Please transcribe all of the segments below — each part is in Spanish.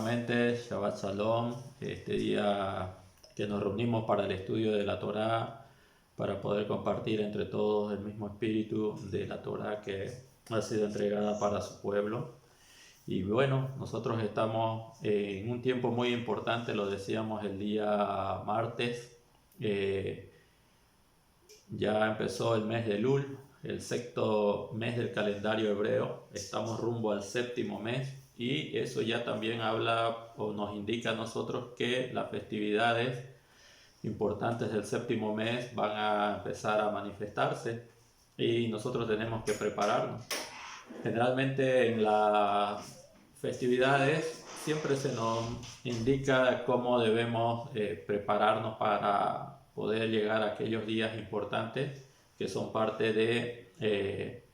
nuevamente, Shabbat Shalom, este día que nos reunimos para el estudio de la Torá, para poder compartir entre todos el mismo espíritu de la Torá que ha sido entregada para su pueblo. Y bueno, nosotros estamos en un tiempo muy importante, lo decíamos el día martes, ya empezó el mes de Elul, el sexto mes del calendario hebreo, estamos rumbo al séptimo mes y eso ya también habla o nos indica a nosotros que las festividades importantes del séptimo mes van a empezar a manifestarse y nosotros tenemos que prepararnos. Generalmente en las festividades siempre se nos indica cómo debemos prepararnos para poder llegar a aquellos días importantes que son parte de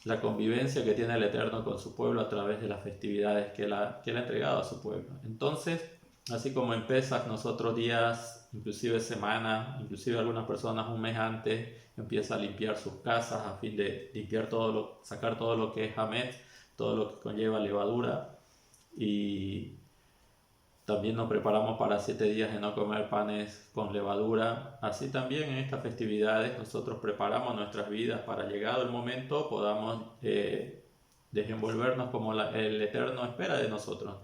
la convivencia que tiene el Eterno con su pueblo a través de las festividades que él ha entregado a su pueblo. Entonces, así como en Pesach, nosotros días, inclusive semanas, inclusive algunas personas un mes antes, empiezan a limpiar sus casas a fin de limpiar sacar todo lo que es hametz, todo lo que conlleva levadura, y también nos preparamos para 7 días de no comer panes con levadura. Así también en estas festividades nosotros preparamos nuestras vidas para, llegado el momento, podamos desenvolvernos como el Eterno espera de nosotros.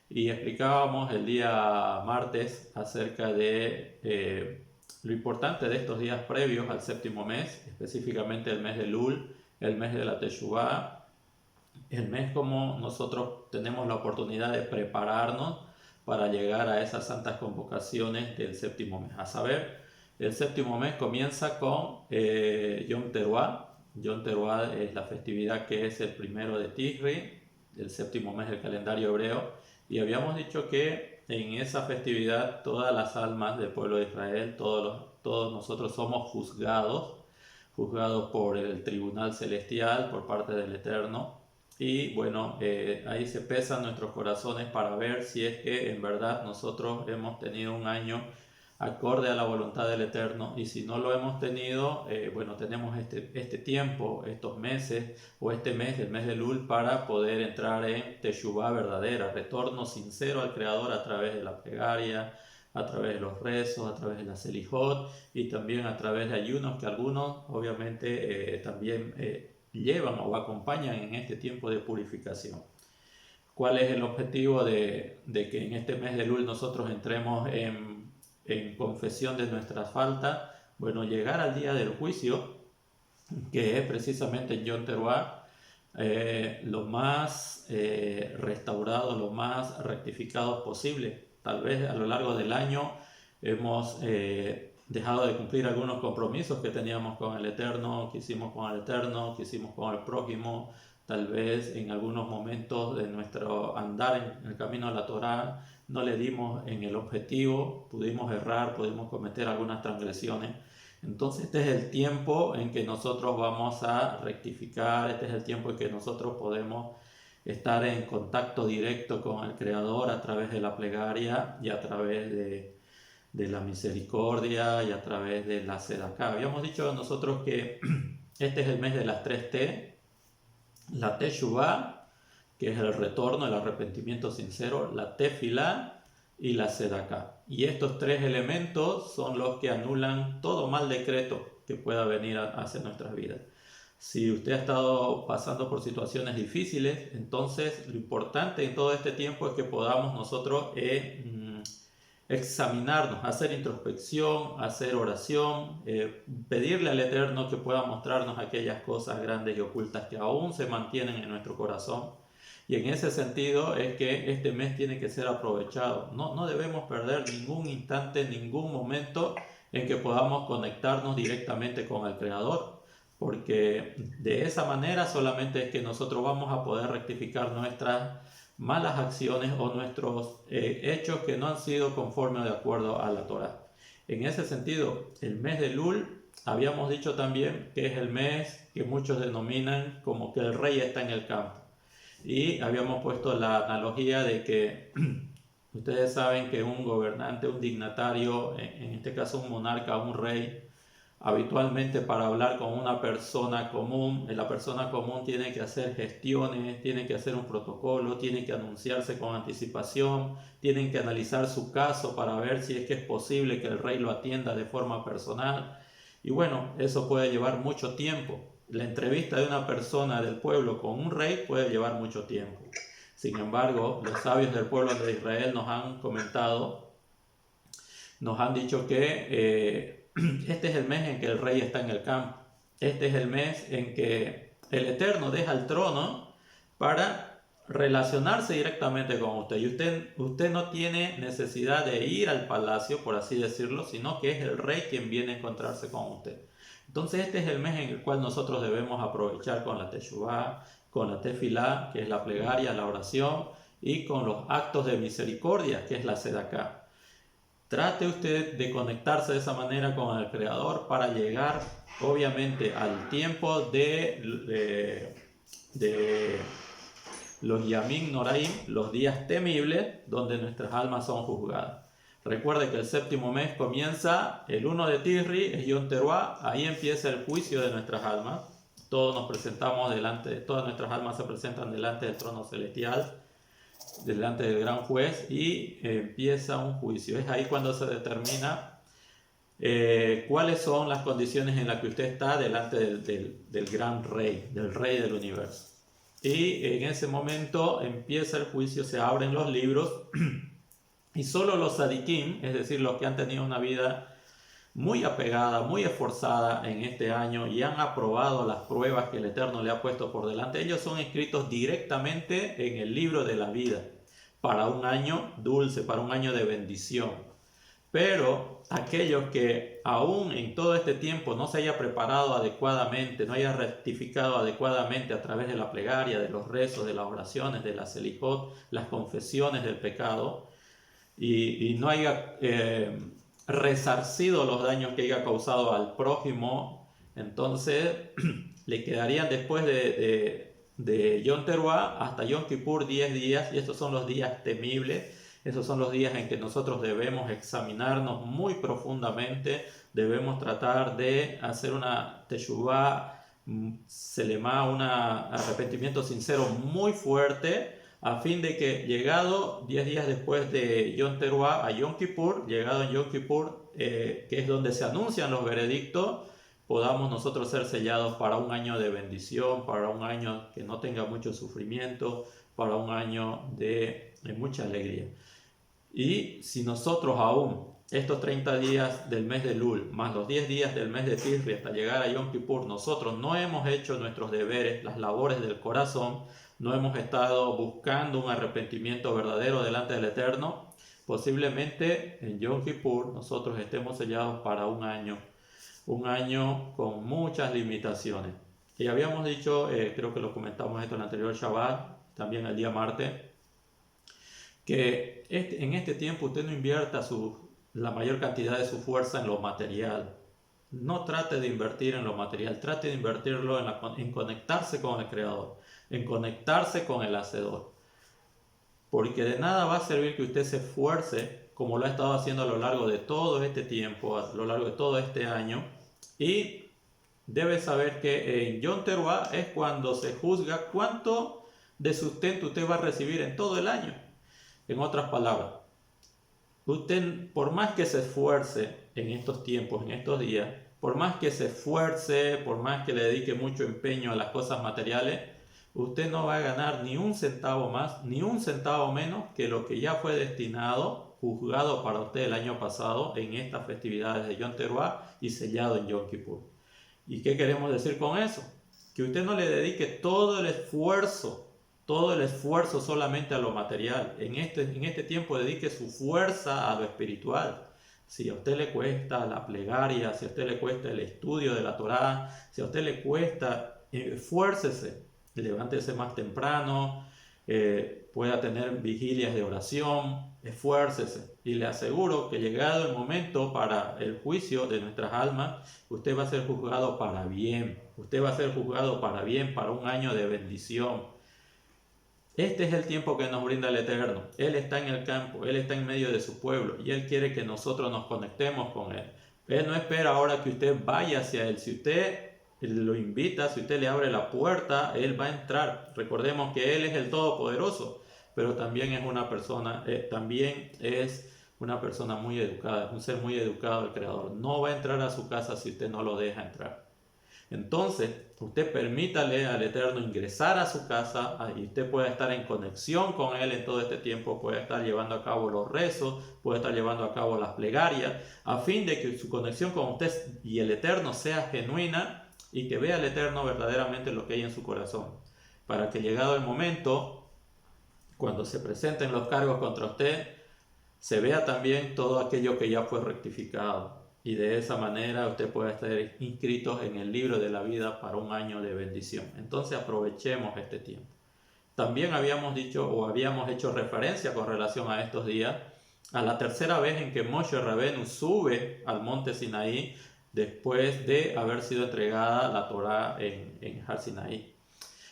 Y explicábamos el día martes acerca de lo importante de estos días previos al séptimo mes, específicamente el mes de Elul, el mes de la Teshuvá, el mes como nosotros tenemos la oportunidad de prepararnos para llegar a esas santas convocaciones del séptimo mes. A saber, el séptimo mes comienza con Yom Teruah. Yom Teruah es la festividad que es el primero de Tisri, el séptimo mes del calendario hebreo, y habíamos dicho que en esa festividad todas las almas del pueblo de Israel, todos nosotros somos juzgados por el tribunal celestial, por parte del Eterno. Y bueno, ahí se pesan nuestros corazones para ver si es que en verdad nosotros hemos tenido un año acorde a la voluntad del Eterno, y si no lo hemos tenido, bueno, tenemos este tiempo, estos meses o este mes, el mes de Elul, para poder entrar en Teshuvá verdadera, retorno sincero al Creador a través de la plegaria, a través de los rezos, a través de la selijot y también a través de ayunos que algunos obviamente también llevan o acompañan en este tiempo de purificación. ¿Cuál es el objetivo de que en este mes de Elul nosotros entremos en confesión de nuestras faltas? Bueno, llegar al día del juicio, que es precisamente en Yom Teruah, lo más restaurado, lo más rectificado posible. Tal vez a lo largo del año hemos dejado de cumplir algunos compromisos que teníamos con el Eterno, que hicimos con el Eterno, que hicimos con el prójimo. Tal vez en algunos momentos de nuestro andar en el camino de la Torá no le dimos en el objetivo, pudimos errar, pudimos cometer algunas transgresiones. Entonces este es el tiempo en que nosotros vamos a rectificar, este es el tiempo en que nosotros podemos estar en contacto directo con el Creador a través de la plegaria y a través de la misericordia y a través de la sedaká. Habíamos dicho nosotros que este es el mes de las 3T, la Teshuvá, que es el retorno, el arrepentimiento sincero, la Tefilá y la sedaká. Y estos tres elementos son los que anulan todo mal decreto que pueda venir hacia nuestras vidas. Si usted ha estado pasando por situaciones difíciles, entonces lo importante en todo este tiempo es que podamos nosotros examinarnos, hacer introspección, hacer oración, pedirle al Eterno que pueda mostrarnos aquellas cosas grandes y ocultas que aún se mantienen en nuestro corazón. Y en ese sentido es que este mes tiene que ser aprovechado. No debemos perder ningún instante, ningún momento en que podamos conectarnos directamente con el Creador, porque de esa manera solamente es que nosotros vamos a poder rectificar nuestras malas acciones o nuestros hechos que no han sido conforme de acuerdo a la Torá. En ese sentido, el mes de Elul, habíamos dicho también que es el mes que muchos denominan como que el rey está en el campo. Y habíamos puesto la analogía de que ustedes saben que un gobernante, un dignatario, en este caso un monarca, un rey, Habitualmente para hablar con una persona común, la persona común tiene que hacer gestiones, tiene que hacer un protocolo, tiene que anunciarse con anticipación, tienen que analizar su caso para ver si es que es posible que el rey lo atienda de forma personal. Y bueno, eso puede llevar mucho tiempo. La entrevista de una persona del pueblo con un rey puede llevar mucho tiempo. Sin embargo, los sabios del pueblo de Israel nos han comentado, nos han dicho que este es el mes en que el rey está en el campo. Este es el mes en que el Eterno deja el trono para relacionarse directamente con usted. Y usted no tiene necesidad de ir al palacio, por así decirlo, sino que es el rey quien viene a encontrarse con usted. Entonces este es el mes en el cual nosotros debemos aprovechar con la Teshuvá, con la Tefilá, que es la plegaria, la oración, y con los actos de misericordia, que es la Sedaká. Trate usted de conectarse de esa manera con el Creador para llegar, obviamente, al tiempo de los Yamim Noraim, los días temibles, donde nuestras almas son juzgadas. Recuerde que el séptimo mes comienza el 1 de Tisri, es Yom Teruah, ahí empieza el juicio de nuestras almas. Todos nos presentamos todas nuestras almas se presentan delante del trono celestial, delante del gran juez, y empieza un juicio. Es ahí cuando se determina cuáles son las condiciones en las que usted está delante del gran rey, del rey del universo. Y en ese momento empieza el juicio, se abren los libros y solo los tzadikim, es decir, los que han tenido una vida muy apegada, muy esforzada en este año y han aprobado las pruebas que el Eterno le ha puesto por delante, ellos son inscritos directamente en el libro de la vida para un año dulce, para un año de bendición. Pero aquellos que aún en todo este tiempo no se haya preparado adecuadamente, no haya rectificado adecuadamente a través de la plegaria, de los rezos, de las oraciones, de la selijot, las confesiones del pecado, y no haya resarcido los daños que haya causado al prójimo, entonces le quedarían después de Yom Teruah hasta Yom Kippur 10 días, y estos son los días temibles. Esos son los días en que nosotros debemos examinarnos muy profundamente, debemos tratar de hacer una teshuvá selemá, un arrepentimiento sincero muy fuerte, a fin de que llegado 10 días después de Yom Teruah a Yom Kippur, llegado en Yom Kippur, que es donde se anuncian los veredictos, podamos nosotros ser sellados para un año de bendición, para un año que no tenga mucho sufrimiento, para un año de mucha alegría. Y si nosotros aún estos 30 días del mes de Lul, más los 10 días del mes de Tisri hasta llegar a Yom Kippur, nosotros no hemos hecho nuestros deberes, las labores del corazón, no hemos estado buscando un arrepentimiento verdadero delante del Eterno, posiblemente en Yom Kippur nosotros estemos sellados para un año con muchas limitaciones. Y habíamos dicho, creo que lo comentamos esto en el anterior Shabbat, también el día martes, que en este tiempo usted no invierta la mayor cantidad de su fuerza en lo material. No trate de invertir en lo material, trate de invertirlo en conectarse con el Creador, en conectarse con el Hacedor. Porque de nada va a servir que usted se esfuerce como lo ha estado haciendo a lo largo de todo este tiempo, a lo largo de todo este año. Y debe saber que en Yom Teruah es cuando se juzga cuánto de sustento usted va a recibir en todo el año. En otras palabras, usted, por más que se esfuerce en estos tiempos, en estos días, por más que se esfuerce, por más que le dedique mucho empeño a las cosas materiales, usted no va a ganar ni un centavo más, ni un centavo menos que lo que ya fue destinado, juzgado para usted el año pasado en estas festividades de Yom Teruah y sellado en Yom Kippur. ¿Y qué queremos decir con eso? Que usted no le dedique todo el esfuerzo solamente a lo material. En este tiempo dedique su fuerza a lo espiritual. Si a usted le cuesta la plegaria, si a usted le cuesta el estudio de la Torá, si a usted le cuesta, esfuércese, levántese más temprano, pueda tener vigilias de oración, esfuércese. Y le aseguro que llegado el momento para el juicio de nuestras almas, usted va a ser juzgado para bien. Usted va a ser juzgado para bien, para un año de bendición. Este es el tiempo que nos brinda el Eterno. Él está en el campo, Él está en medio de su pueblo y Él quiere que nosotros nos conectemos con Él. Él no espera ahora que usted vaya hacia Él. Si usted lo invita, si usted le abre la puerta, Él va a entrar. Recordemos que Él es el Todopoderoso, pero también es una persona, muy educada, es un ser muy educado el Creador. No va a entrar a su casa si usted no lo deja entrar. Entonces, usted permítale al Eterno ingresar a su casa y usted puede estar en conexión con Él en todo este tiempo, puede estar llevando a cabo los rezos, puede estar llevando a cabo las plegarias, a fin de que su conexión con usted y el Eterno sea genuina y que vea al Eterno verdaderamente lo que hay en su corazón, para que llegado el momento, cuando se presenten los cargos contra usted, se vea también todo aquello que ya fue rectificado. Y de esa manera usted puede estar inscrito en el libro de la vida para un año de bendición. Entonces aprovechemos este tiempo. También habíamos hecho referencia con relación a estos días, a la tercera vez en que Moshe Rabenu sube al monte Sinaí después de haber sido entregada la Torá en Har Sinaí.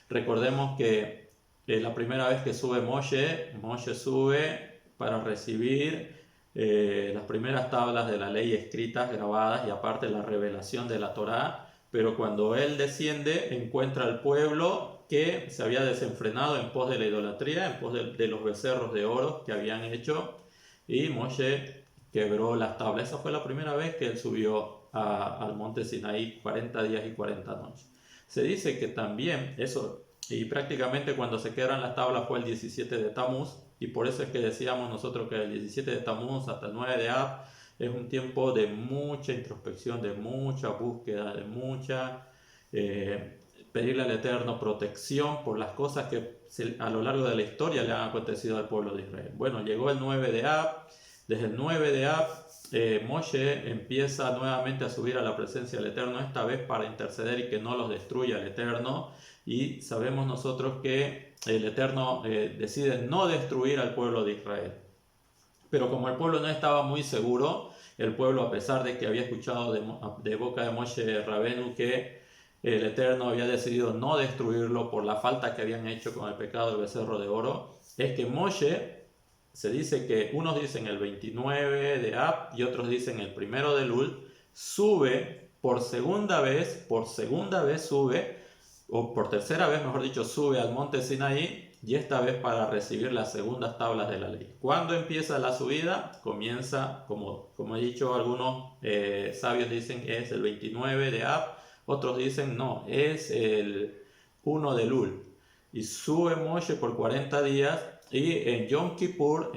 Recordemos que la primera vez que sube Moshe sube para recibir las primeras tablas de la ley escritas, grabadas, y aparte la revelación de la Torá. Pero cuando él desciende, encuentra al pueblo que se había desenfrenado en pos de la idolatría, en pos de los becerros de oro que habían hecho, y Moshe quebró las tablas. Esa fue la primera vez que él subió al monte Sinaí, 40 días y 40 noches. Se dice que también eso, y prácticamente cuando se quebran las tablas fue el 17 de Tamuz, y por eso es que decíamos nosotros que el 17 de Tamuz hasta el 9 de Ab es un tiempo de mucha introspección, de mucha búsqueda, de mucha pedirle al Eterno protección por las cosas que a lo largo de la historia le han acontecido al pueblo de Israel. Bueno, llegó el 9 de Ab. Desde el 9 de Ab, Moshe empieza nuevamente a subir a la presencia del Eterno, esta vez para interceder y que no los destruya el Eterno. Y sabemos nosotros que el Eterno decide no destruir al pueblo de Israel. Pero como el pueblo no estaba muy seguro, el pueblo, a pesar de que había escuchado de boca de Moshe Rabenu que el Eterno había decidido no destruirlo por la falta que habían hecho con el pecado del becerro de oro, es que Moshe, se dice que unos dicen el 29 de Ab y otros dicen el 1 de Elul, sube por segunda vez sube, o por tercera vez, mejor dicho, sube al monte Sinaí, y esta vez para recibir las segundas tablas de la ley. ¿Cuándo empieza la subida? Comienza, como he dicho, algunos sabios dicen que es el 29 de Ab, otros dicen no, es el 1 de Elul. Y sube Moshe por 40 días, y en Yom Kippur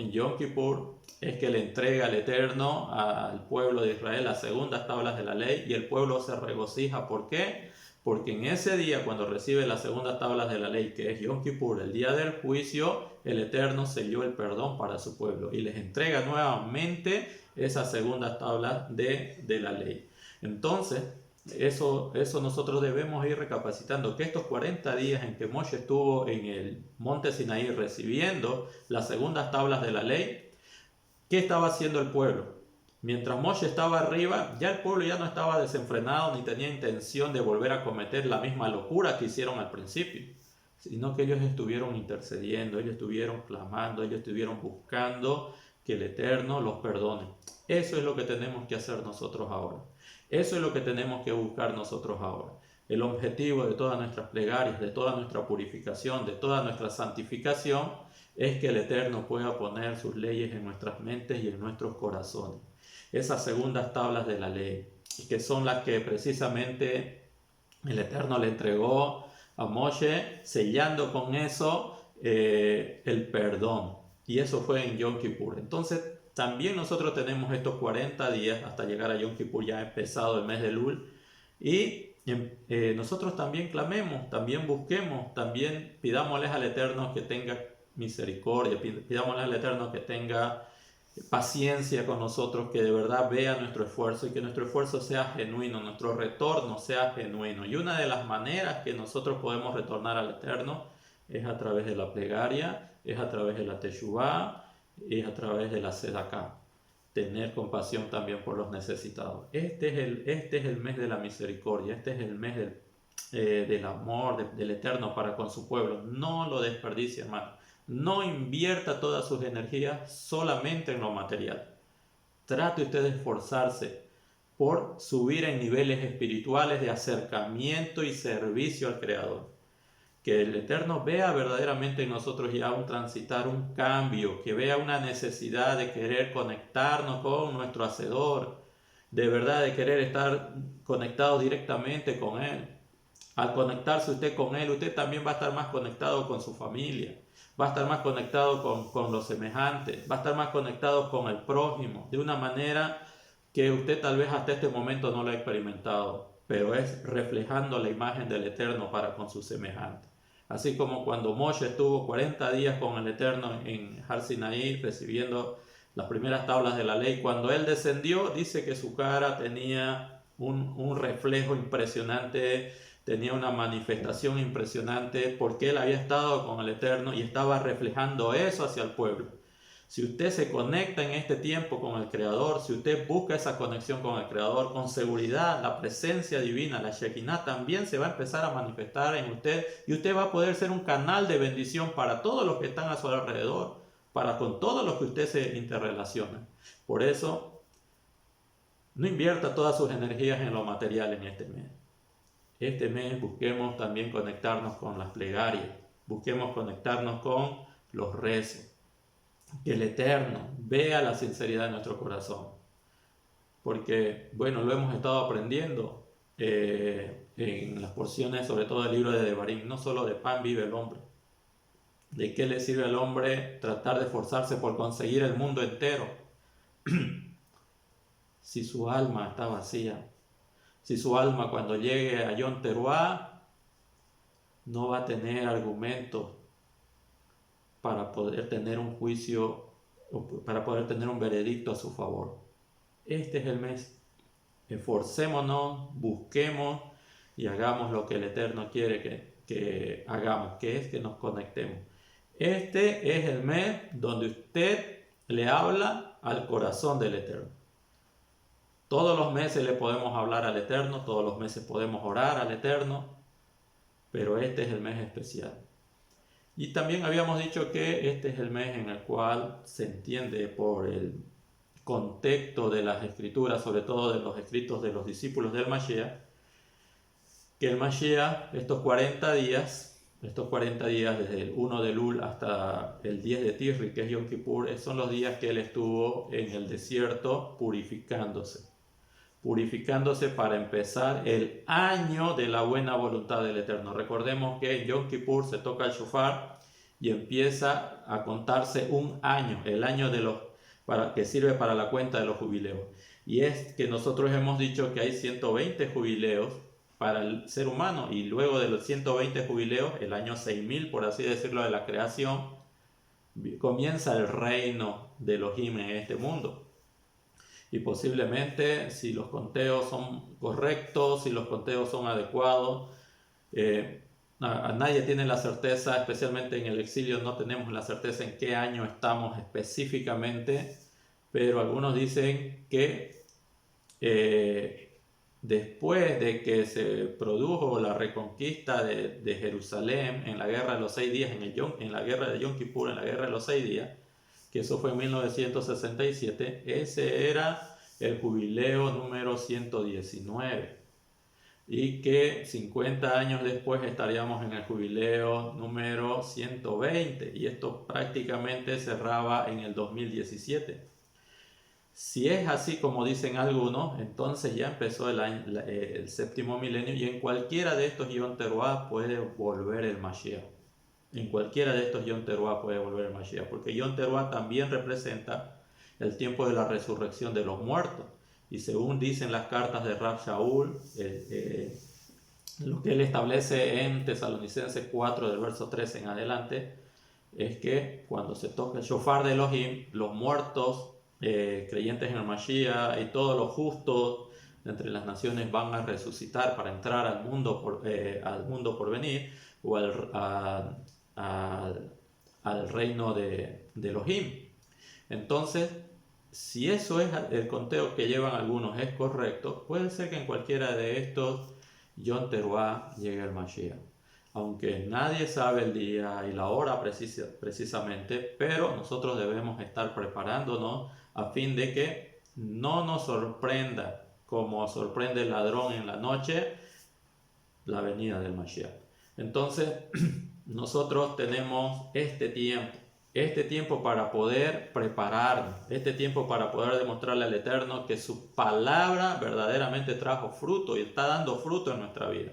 es que le entrega al Eterno al pueblo de Israel las segundas tablas de la ley, y el pueblo se regocija. ¿Por qué? Porque en ese día, cuando recibe las segundas tablas de la ley, que es Yom Kippur, el día del juicio, el Eterno selló el perdón para su pueblo y les entrega nuevamente esas segundas tablas de la ley. Entonces, eso nosotros debemos ir recapacitando, que estos 40 días en que Moshe estuvo en el monte Sinaí recibiendo las segundas tablas de la ley, ¿qué estaba haciendo el pueblo? Mientras Moshe estaba arriba, ya el pueblo ya no estaba desenfrenado ni tenía intención de volver a cometer la misma locura que hicieron al principio, sino que ellos estuvieron intercediendo, ellos estuvieron clamando, ellos estuvieron buscando que el Eterno los perdone. Eso es lo que tenemos que hacer nosotros ahora. Eso es lo que tenemos que buscar nosotros ahora. El objetivo de todas nuestras plegarias, de toda nuestra purificación, de toda nuestra santificación, es que el Eterno pueda poner sus leyes en nuestras mentes y en nuestros corazones. Esas segundas tablas de la ley, que son las que precisamente el Eterno le entregó a Moshe, sellando con eso el perdón. Y eso fue en Yom Kippur. Entonces, también nosotros tenemos estos 40 días hasta llegar a Yom Kippur, ya ha empezado el mes de Elul, y nosotros también clamemos, también busquemos, también pidámosles al Eterno que tenga misericordia, pidámosle al Eterno que tenga paciencia con nosotros, que de verdad vea nuestro esfuerzo y que nuestro esfuerzo sea genuino, nuestro retorno sea genuino. Y una de las maneras que nosotros podemos retornar al Eterno es a través de la plegaria, es a través de la teshuvá, es a través de la sedaká. Tener compasión también por los necesitados. Este es el mes de la misericordia, este es el mes del amor del Eterno para con su pueblo. No lo desperdicie, hermano. No invierta todas sus energías solamente en lo material. Trate usted de esforzarse por subir en niveles espirituales de acercamiento y servicio al Creador. Que el Eterno vea verdaderamente en nosotros ya un transitar, un cambio, que vea una necesidad de querer conectarnos con nuestro Hacedor, de verdad de querer estar conectados directamente con Él. Al conectarse usted con Él, usted también va a estar más conectado con su familia, va a estar más conectado con los semejantes, va a estar más conectado con el prójimo, de una manera que usted tal vez hasta este momento no lo ha experimentado, pero es reflejando la imagen del Eterno para con sus semejantes. Así como cuando Moshe estuvo 40 días con el Eterno en Har Sinaí recibiendo las primeras tablas de la ley, cuando él descendió, dice que su cara tenía un reflejo impresionante, tenía una manifestación impresionante, porque él había estado con el Eterno y estaba reflejando eso hacia el pueblo. Si usted se conecta en este tiempo con el Creador, si usted busca esa conexión con el Creador, con seguridad, la presencia divina, la Shekinah, también se va a empezar a manifestar en usted y usted va a poder ser un canal de bendición para todos los que están a su alrededor, para con todos los que usted se interrelaciona. Por eso, no invierta todas sus energías en lo material en este mes. Este mes busquemos también conectarnos con las plegarias, busquemos conectarnos con los rezos. Que el Eterno vea la sinceridad de nuestro corazón. Porque, bueno, lo hemos estado aprendiendo en las porciones, sobre todo del libro de Devarim. No solo de pan vive el hombre. ¿De qué le sirve al hombre tratar de esforzarse por conseguir el mundo entero si su alma está vacía? Si su alma cuando llegue a Yom Teruah no va a tener argumentos para poder tener un juicio, para poder tener un veredicto a su favor. Este es el mes. Esforcémonos, busquemos y hagamos lo que el Eterno quiere que hagamos, que es que nos conectemos. Este es el mes donde usted le habla al corazón del Eterno. Todos los meses le podemos hablar al Eterno, todos los meses podemos orar al Eterno, pero este es el mes especial. Y también habíamos dicho que este es el mes en el cual se entiende por el contexto de las escrituras, sobre todo de los escritos de los discípulos del Mashiach, que el Mashiach, estos 40 días desde el 1 de Elul hasta el 10 de Tisri, que es Yom Kippur, son los días que él estuvo en el desierto purificándose para empezar el año de la buena voluntad del Eterno. Recordemos que en Yom Kippur se toca el shofar y empieza a contarse un año, el año que sirve para la cuenta de los jubileos. Y es que nosotros hemos dicho que hay 120 jubileos para el ser humano, y luego de los 120 jubileos, el año 6000, por así decirlo, de la creación, comienza el reino de Elohim en este mundo. Y posiblemente, si los conteos son correctos, si los conteos son adecuados, nadie tiene la certeza, especialmente en el exilio no tenemos la certeza en qué año estamos específicamente, pero algunos dicen que después de que se produjo la reconquista de Jerusalén en la guerra de los 6 días, en la guerra de Yom Kippur, en la guerra de los 6 días, que eso fue en 1967, ese era el jubileo número 119, y que 50 años después estaríamos en el jubileo número 120, y esto prácticamente cerraba en el 2017. Si es así como dicen algunos, entonces ya empezó el séptimo milenio, y en cualquiera de estos Yom Teruah puede volver el Mashiach. En cualquiera de estos Yom Teruah puede volver el Mashiach, porque Yom Teruah también representa el tiempo de la resurrección de los muertos. Y según dicen las cartas de Rav Shaul, lo que él establece en Tesalonicenses 4, del verso 13 en adelante, es que cuando se toca el shofar de Elohim, los muertos, creyentes en el Mashiach y todos los justos entre las naciones van a resucitar para entrar al mundo por venir, o al reino de Elohim. Entonces, si eso es el conteo que llevan algunos es correcto, puede ser que en cualquiera de estos Yom Teruah llegue el Mashiach, aunque nadie sabe el día y la hora precisamente, pero nosotros debemos estar preparándonos a fin de que no nos sorprenda como sorprende el ladrón en la noche, la venida del Mashiach. Entonces, nosotros tenemos este tiempo para poder prepararnos, este tiempo para poder demostrarle al Eterno que su palabra verdaderamente trajo fruto y está dando fruto en nuestra vida.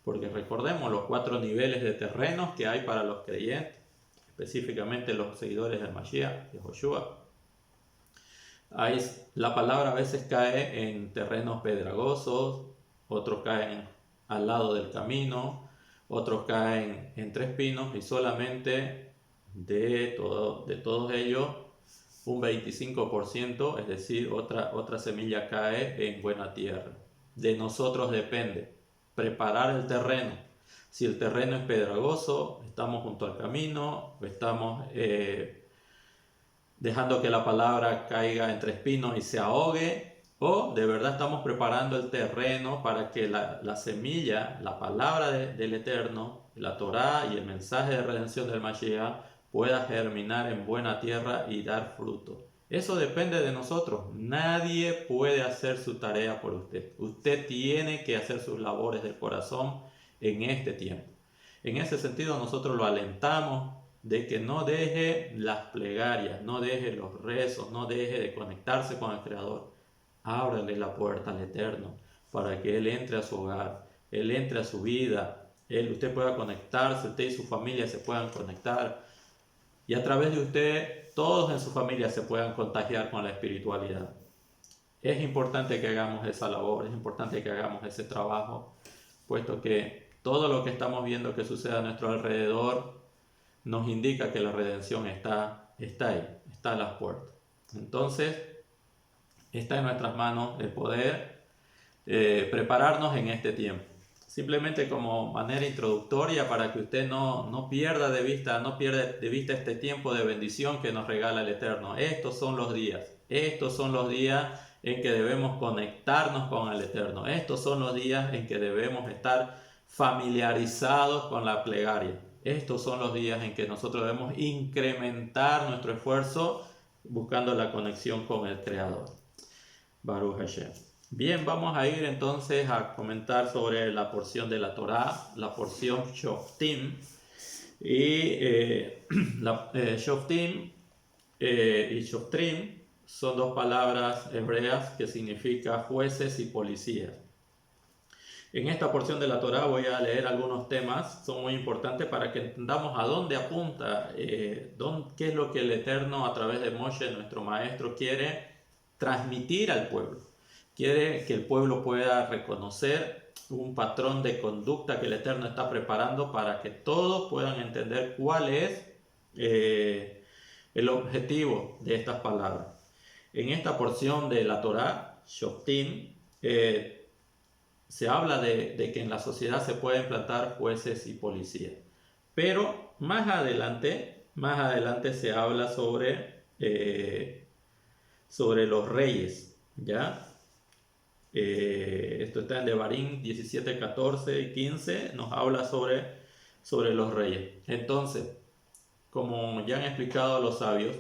Porque recordemos los 4 niveles de terrenos que hay para los creyentes, específicamente los seguidores del Mashiach, de Joshua. La palabra a veces cae en terrenos pedregosos, otros caen al lado del camino, otros caen entre espinos, y solamente de todos ellos un 25%, es decir, otra semilla cae en buena tierra. De nosotros depende preparar el terreno. Si el terreno es pedregoso, estamos junto al camino, estamos dejando que la palabra caiga entre espinos y se ahogue, o de verdad estamos preparando el terreno para que la semilla, la palabra del Eterno, la Torá y el mensaje de redención del Mashiach pueda germinar en buena tierra y dar fruto. Eso depende de nosotros. Nadie puede hacer su tarea por usted. Usted tiene que hacer sus labores del corazón en este tiempo. En ese sentido, nosotros lo alentamos de que no deje las plegarias, no deje los rezos, no deje de conectarse con el Creador. Ábrale la puerta al Eterno para que Él entre a su hogar, Él entre a su vida, usted pueda conectarse, usted y su familia se puedan conectar, y a través de usted todos en su familia se puedan contagiar con la espiritualidad. Es importante que hagamos esa labor, es importante que hagamos ese trabajo, puesto que todo lo que estamos viendo que sucede a nuestro alrededor nos indica que la redención está ahí, está a las puertas. Entonces, está en nuestras manos el poder prepararnos en este tiempo. Simplemente como manera introductoria para que usted no pierda de vista este tiempo de bendición que nos regala el Eterno. Estos son los días en que debemos conectarnos con el Eterno. Estos son los días en que debemos estar familiarizados con la plegaria. Estos son los días en que nosotros debemos incrementar nuestro esfuerzo buscando la conexión con el Creador. Baruch Hashem. Bien, vamos a ir entonces a comentar sobre la porción de la Torá, la porción Shoftim. Y Shoftim y Shoftrim son 2 palabras hebreas que significan jueces y policías. En esta porción de la Torá voy a leer algunos temas, son muy importantes para que entendamos a dónde apunta, qué es lo que el Eterno a través de Moshe, nuestro maestro, quiere transmitir al pueblo. Quiere que el pueblo pueda reconocer un patrón de conducta que el Eterno está preparando para que todos puedan entender cuál es el objetivo de estas palabras. En esta porción de la Torá, Shoftim, se habla de que en la sociedad se pueden implantar jueces y policías. Pero más adelante se habla sobre los reyes, ¿ya? Esto está en Devarim 17, 14 y 15, nos habla sobre los reyes. Entonces, como ya han explicado los sabios,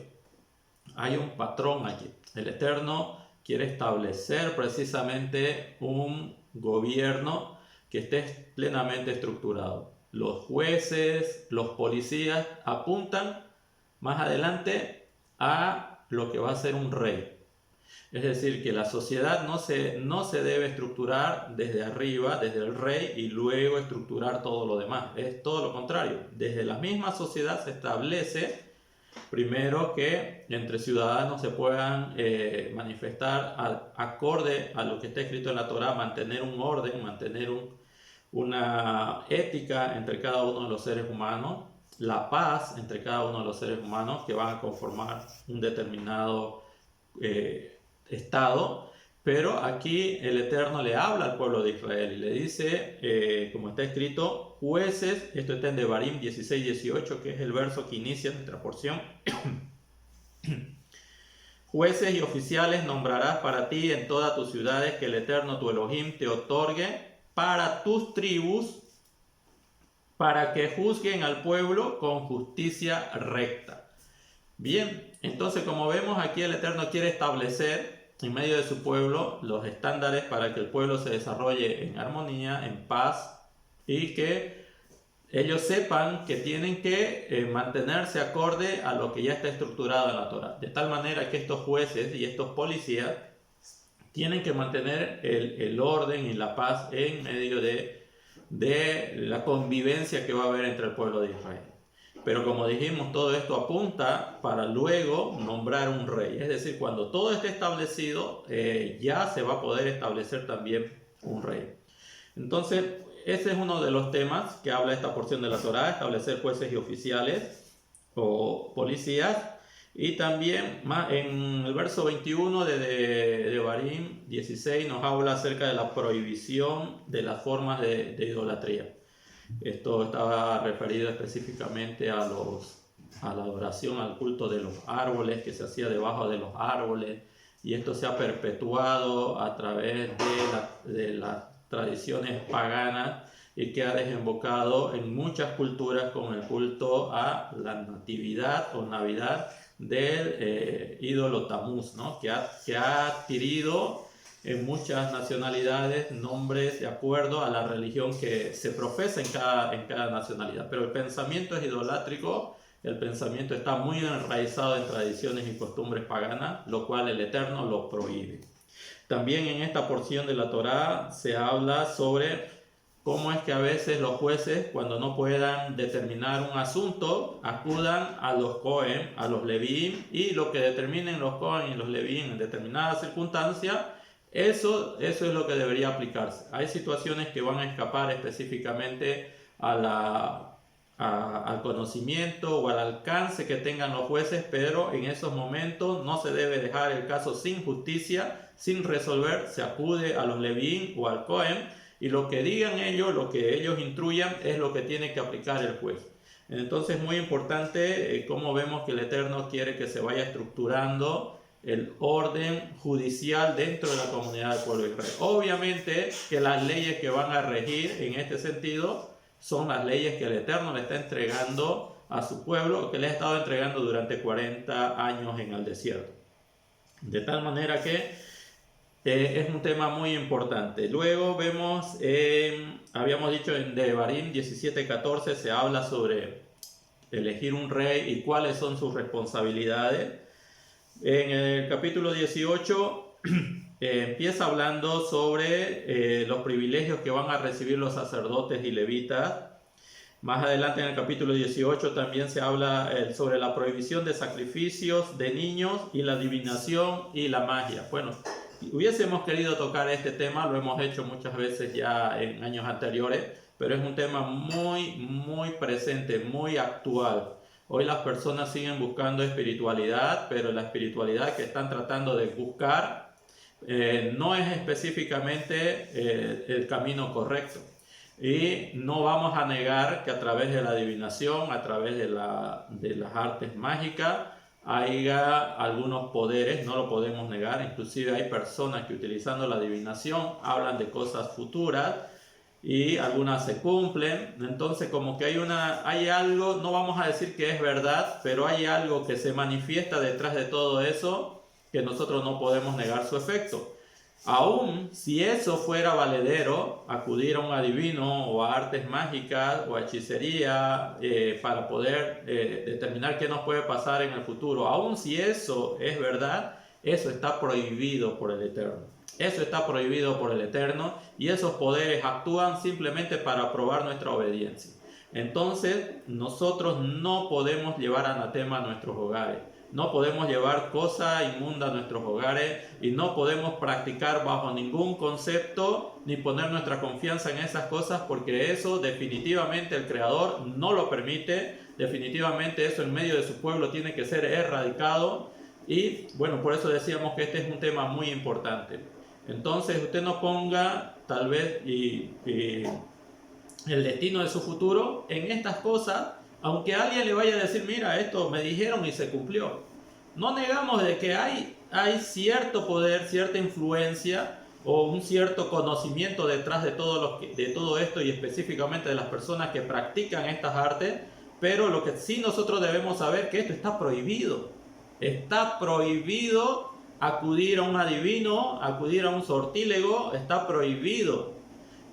hay un patrón aquí. El Eterno quiere establecer precisamente un gobierno que esté plenamente estructurado. Los jueces, los policías apuntan más adelante a lo que va a ser un rey. Es decir, que la sociedad no se debe estructurar desde arriba, desde el rey, y luego estructurar todo lo demás. Es todo lo contrario. Desde la misma sociedad se establece primero que entre ciudadanos se puedan manifestar acorde a lo que está escrito en la Torá, mantener un orden, mantener una ética entre cada uno de los seres humanos, la paz entre cada uno de los seres humanos que van a conformar un determinado estado. Pero aquí el Eterno le habla al pueblo de Israel y le dice, como está escrito, jueces, esto está en Devarim 16-18, que es el verso que inicia nuestra porción. Jueces y oficiales nombrarás para ti en todas tus ciudades que el Eterno tu Elohim te otorgue para tus tribus, para que juzguen al pueblo con justicia recta. Bien, entonces como vemos aquí el Eterno quiere establecer en medio de su pueblo los estándares para que el pueblo se desarrolle en armonía, en paz, y que ellos sepan que tienen que mantenerse acorde a lo que ya está estructurado en la Torá. De tal manera que estos jueces y estos policías tienen que mantener el orden y la paz en medio de la convivencia que va a haber entre el pueblo de Israel. Pero como dijimos, todo esto apunta para luego nombrar un rey. Es decir, cuando todo esté establecido, ya se va a poder establecer también un rey. Entonces, ese es uno de los temas que habla esta porción de la Torá, establecer jueces y oficiales o policías. Y también en el verso 21 de Devarim 16 nos habla acerca de la prohibición de las formas de idolatría. Esto estaba referido específicamente a la adoración, al culto de los árboles que se hacía debajo de los árboles, y esto se ha perpetuado a través de las tradiciones paganas y que ha desembocado en muchas culturas con el culto a la natividad o navidad del ídolo Tamuz, ¿no? que ha adquirido en muchas nacionalidades nombres de acuerdo a la religión que se profesa en cada nacionalidad. Pero el pensamiento es idolátrico, el pensamiento está muy enraizado en tradiciones y costumbres paganas, lo cual el Eterno lo prohíbe. También en esta porción de la Torá se habla sobre cómo es que a veces los jueces, cuando no puedan determinar un asunto, acudan a los Cohen, a los Levíim, y lo que determinen los Cohen y los Levíim en determinadas circunstancias, eso es lo que debería aplicarse. Hay situaciones que van a escapar específicamente al conocimiento o al alcance que tengan los jueces, pero en esos momentos no se debe dejar el caso sin justicia, sin resolver. Se acude a los Levíim o al Cohen, y lo que digan ellos, lo que ellos instruyan, es lo que tiene que aplicar el juez. Entonces es muy importante cómo vemos que el Eterno quiere que se vaya estructurando el orden judicial dentro de la comunidad del pueblo de Israel. Obviamente que las leyes que van a regir en este sentido son las leyes que el Eterno le está entregando a su pueblo, que le ha estado entregando durante 40 años en el desierto. De tal manera que es un tema muy importante. Luego vemos, habíamos dicho en Devarim 17:14 se habla sobre elegir un rey y cuáles son sus responsabilidades. En el capítulo 18 empieza hablando sobre los privilegios que van a recibir los sacerdotes y levitas. Más adelante en el capítulo 18 también se habla sobre la prohibición de sacrificios de niños y la adivinación y la magia. Bueno, hubiésemos querido tocar este tema, lo hemos hecho muchas veces ya en años anteriores, pero es un tema muy presente, muy actual. Hoy las personas siguen buscando espiritualidad, pero la espiritualidad que están tratando de buscar no es específicamente el camino correcto. Y no vamos a negar que a través de la adivinación, a través de las artes mágicas, haya algunos poderes, no lo podemos negar. Inclusive hay personas que utilizando la adivinación hablan de cosas futuras y algunas se cumplen. Entonces como que hay algo, no vamos a decir que es verdad, pero hay algo que se manifiesta detrás de todo eso que nosotros no podemos negar su efecto. Aún si eso fuera valedero, acudir a un adivino o a artes mágicas o a hechicería para poder determinar qué nos puede pasar en el futuro, aún si eso es verdad, eso está prohibido por el Eterno. Eso está prohibido por el Eterno, y esos poderes actúan simplemente para probar nuestra obediencia. Entonces nosotros no podemos llevar anatema a nuestros hogares. No podemos llevar cosa inmunda a nuestros hogares, y no podemos practicar bajo ningún concepto ni poner nuestra confianza en esas cosas, porque eso definitivamente el Creador no lo permite. Definitivamente eso en medio de su pueblo tiene que ser erradicado. Y bueno, por eso decíamos que este es un tema muy importante. Entonces usted no ponga tal vez el destino de su futuro en estas cosas, aunque alguien le vaya a decir, mira, esto me dijeron y se cumplió. No negamos de que hay cierto poder, cierta influencia o un cierto conocimiento detrás de todo esto, y específicamente de las personas que practican estas artes, pero lo que sí nosotros debemos saber es que esto está prohibido. Está prohibido acudir a un adivino, acudir a un sortílego, está prohibido.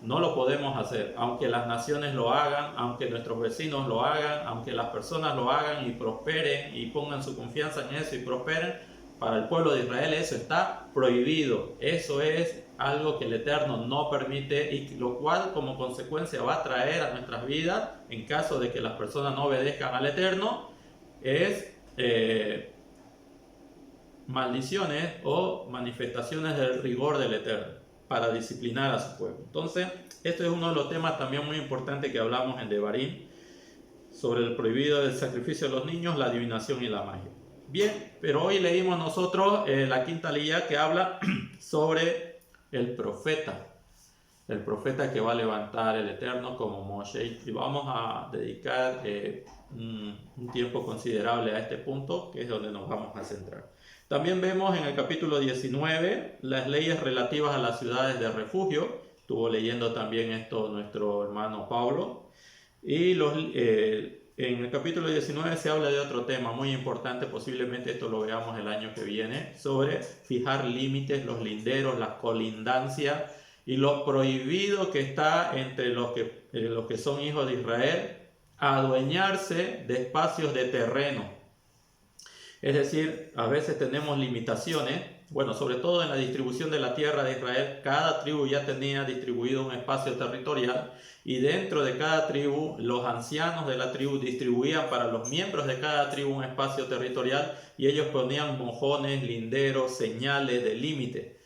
No lo podemos hacer, aunque las naciones lo hagan, aunque nuestros vecinos lo hagan, aunque las personas lo hagan y prosperen y pongan su confianza en eso y prosperen. Para el pueblo de Israel eso está prohibido. Eso es algo que el Eterno no permite, y lo cual como consecuencia va a traer a nuestras vidas, en caso de que las personas no obedezcan al Eterno, es maldiciones o manifestaciones del rigor del Eterno para disciplinar a su pueblo. Entonces, este es uno de los temas también muy importantes que hablamos en Devarim, sobre el prohibido del sacrificio de los niños, la adivinación y la magia. Bien, pero hoy leímos nosotros la quinta aliyá, que habla sobre el profeta que va a levantar el Eterno como Moshe, y vamos a dedicar un tiempo considerable a este punto, que es donde nos vamos a centrar. También vemos en el capítulo 19 las leyes relativas a las ciudades de refugio. Estuvo leyendo también esto nuestro hermano Pablo. Y en el capítulo 19 se habla de otro tema muy importante, posiblemente esto lo veamos el año que viene, sobre fijar límites, los linderos, las colindancias y lo prohibido que está entre los que son hijos de Israel adueñarse de espacios de terreno. Es decir, a veces tenemos limitaciones, bueno, sobre todo en la distribución de la tierra de Israel. Cada tribu ya tenía distribuido un espacio territorial, y dentro de cada tribu, los ancianos de la tribu distribuían para los miembros de cada tribu un espacio territorial, y ellos ponían mojones, linderos, señales de límite.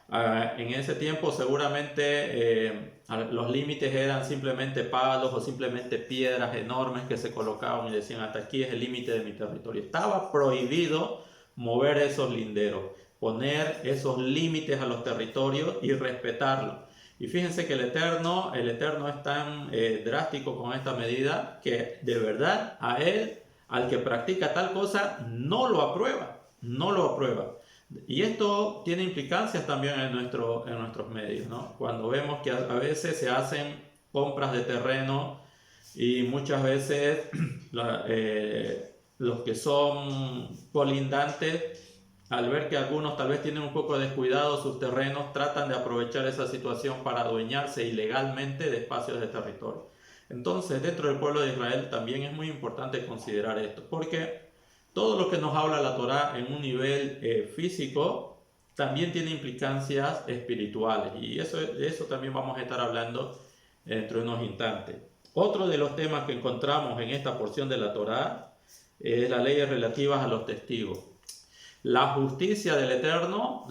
En ese tiempo seguramente los límites eran simplemente palos o simplemente piedras enormes que se colocaban y decían: hasta aquí es el límite de mi territorio. Estaba prohibido mover esos linderos, poner esos límites a los territorios y respetarlos. Y fíjense que el Eterno es tan drástico con esta medida, que de verdad a él, al que practica tal cosa, no lo aprueba. Y esto tiene implicancias también en nuestros medios, ¿no? Cuando vemos que a veces se hacen compras de terreno, y muchas veces los que son colindantes, al ver que algunos tal vez tienen un poco descuidados sus terrenos, tratan de aprovechar esa situación para adueñarse ilegalmente de espacios de territorio. Entonces, dentro del pueblo de Israel también es muy importante considerar esto, porque todo lo que nos habla la Torá en un nivel físico también tiene implicancias espirituales, y de eso también vamos a estar hablando dentro de unos instantes. Otro de los temas que encontramos en esta porción de la Torá es las leyes relativas a los testigos. La justicia del Eterno,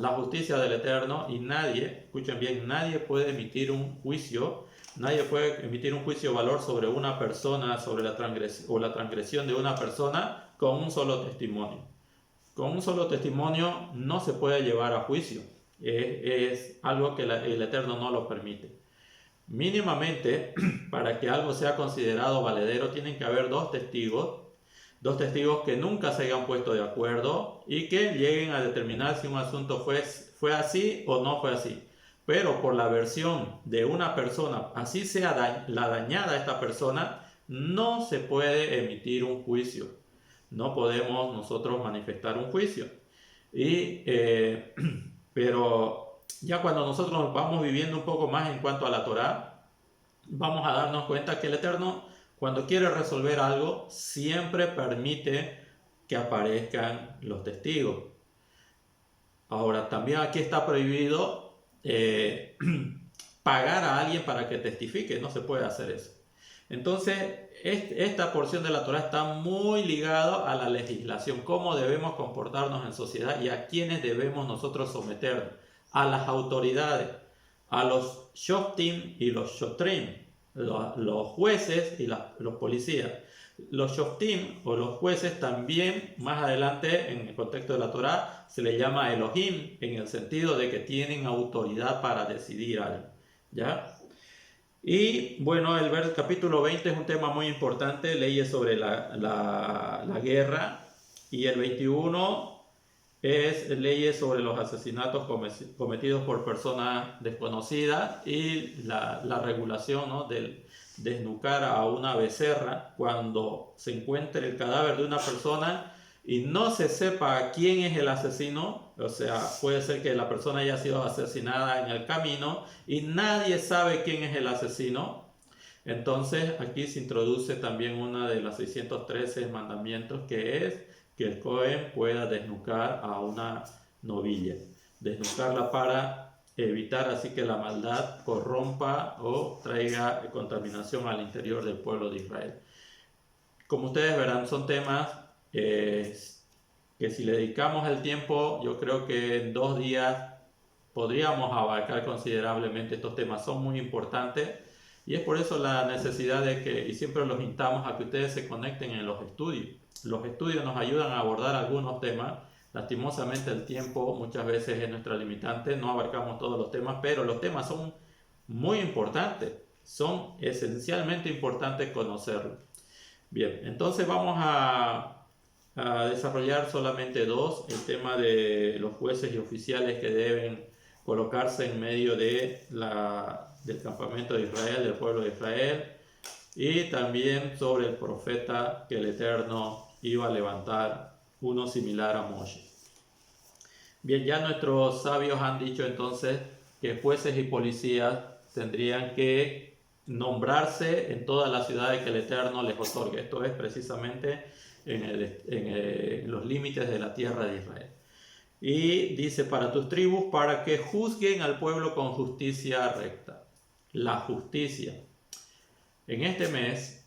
y nadie, escuchen bien, nadie puede emitir un juicio de valor sobre una persona, sobre la transgresión de una persona, con un solo testimonio. Con un solo testimonio no se puede llevar a juicio. Es algo que el Eterno no lo permite. Mínimamente, para que algo sea considerado valedero, tienen que haber dos testigos que nunca se hayan puesto de acuerdo y que lleguen a determinar si un asunto fue así o no fue así. Pero por la versión de una persona, así sea la dañada a esta persona, no se puede emitir un juicio. No podemos nosotros manifestar un juicio. Pero ya cuando nosotros vamos viviendo un poco más en cuanto a la Torá, vamos a darnos cuenta que el Eterno, cuando quiere resolver algo, siempre permite que aparezcan los testigos. Ahora, también aquí está prohibido pagar a alguien para que testifique. No se puede hacer eso. Entonces, esta porción de la Torá está muy ligada a la legislación, cómo debemos comportarnos en sociedad y a quiénes debemos nosotros someternos: a las autoridades, a los shoftim y los shotrim, los jueces y los policías. Los shoftim o los jueces también, más adelante en el contexto de la Torá, se le llama Elohim, en el sentido de que tienen autoridad para decidir algo, ¿ya? Y bueno, el capítulo 20 es un tema muy importante, leyes sobre la guerra, y el 21 es leyes sobre los asesinatos cometidos por personas desconocidas, y la regulación, ¿no?, del desnucar a una becerra cuando se encuentre el cadáver de una persona y no se sepa quién es el asesino, o sea, puede ser que la persona haya sido asesinada en el camino y nadie sabe quién es el asesino, entonces aquí se introduce también una de los 613 mandamientos, que es que el Cohen pueda desnucar a una novilla, desnucarla para evitar así que la maldad corrompa o traiga contaminación al interior del pueblo de Israel. Como ustedes verán, son temas que si le dedicamos el tiempo, yo creo que en 2 días podríamos abarcar considerablemente estos temas. Son muy importantes y es por eso la necesidad de que, y siempre los instamos a que ustedes se conecten en los estudios. Los estudios nos ayudan a abordar algunos temas. Lastimosamente el tiempo muchas veces es nuestra limitante, no abarcamos todos los temas, pero los temas son muy importantes, son esencialmente importantes conocerlos. Bien, entonces vamos a desarrollar solamente 2, el tema de los jueces y oficiales que deben colocarse en medio del campamento de Israel, del pueblo de Israel, y también sobre el profeta que el Eterno iba a levantar, uno similar a Moshe. Bien, ya nuestros sabios han dicho entonces que jueces y policías tendrían que nombrarse en todas las ciudades que el Eterno les otorgue. Esto es precisamente en los límites de la tierra de Israel. Y dice, para tus tribus, para que juzguen al pueblo con justicia recta. La justicia. En este mes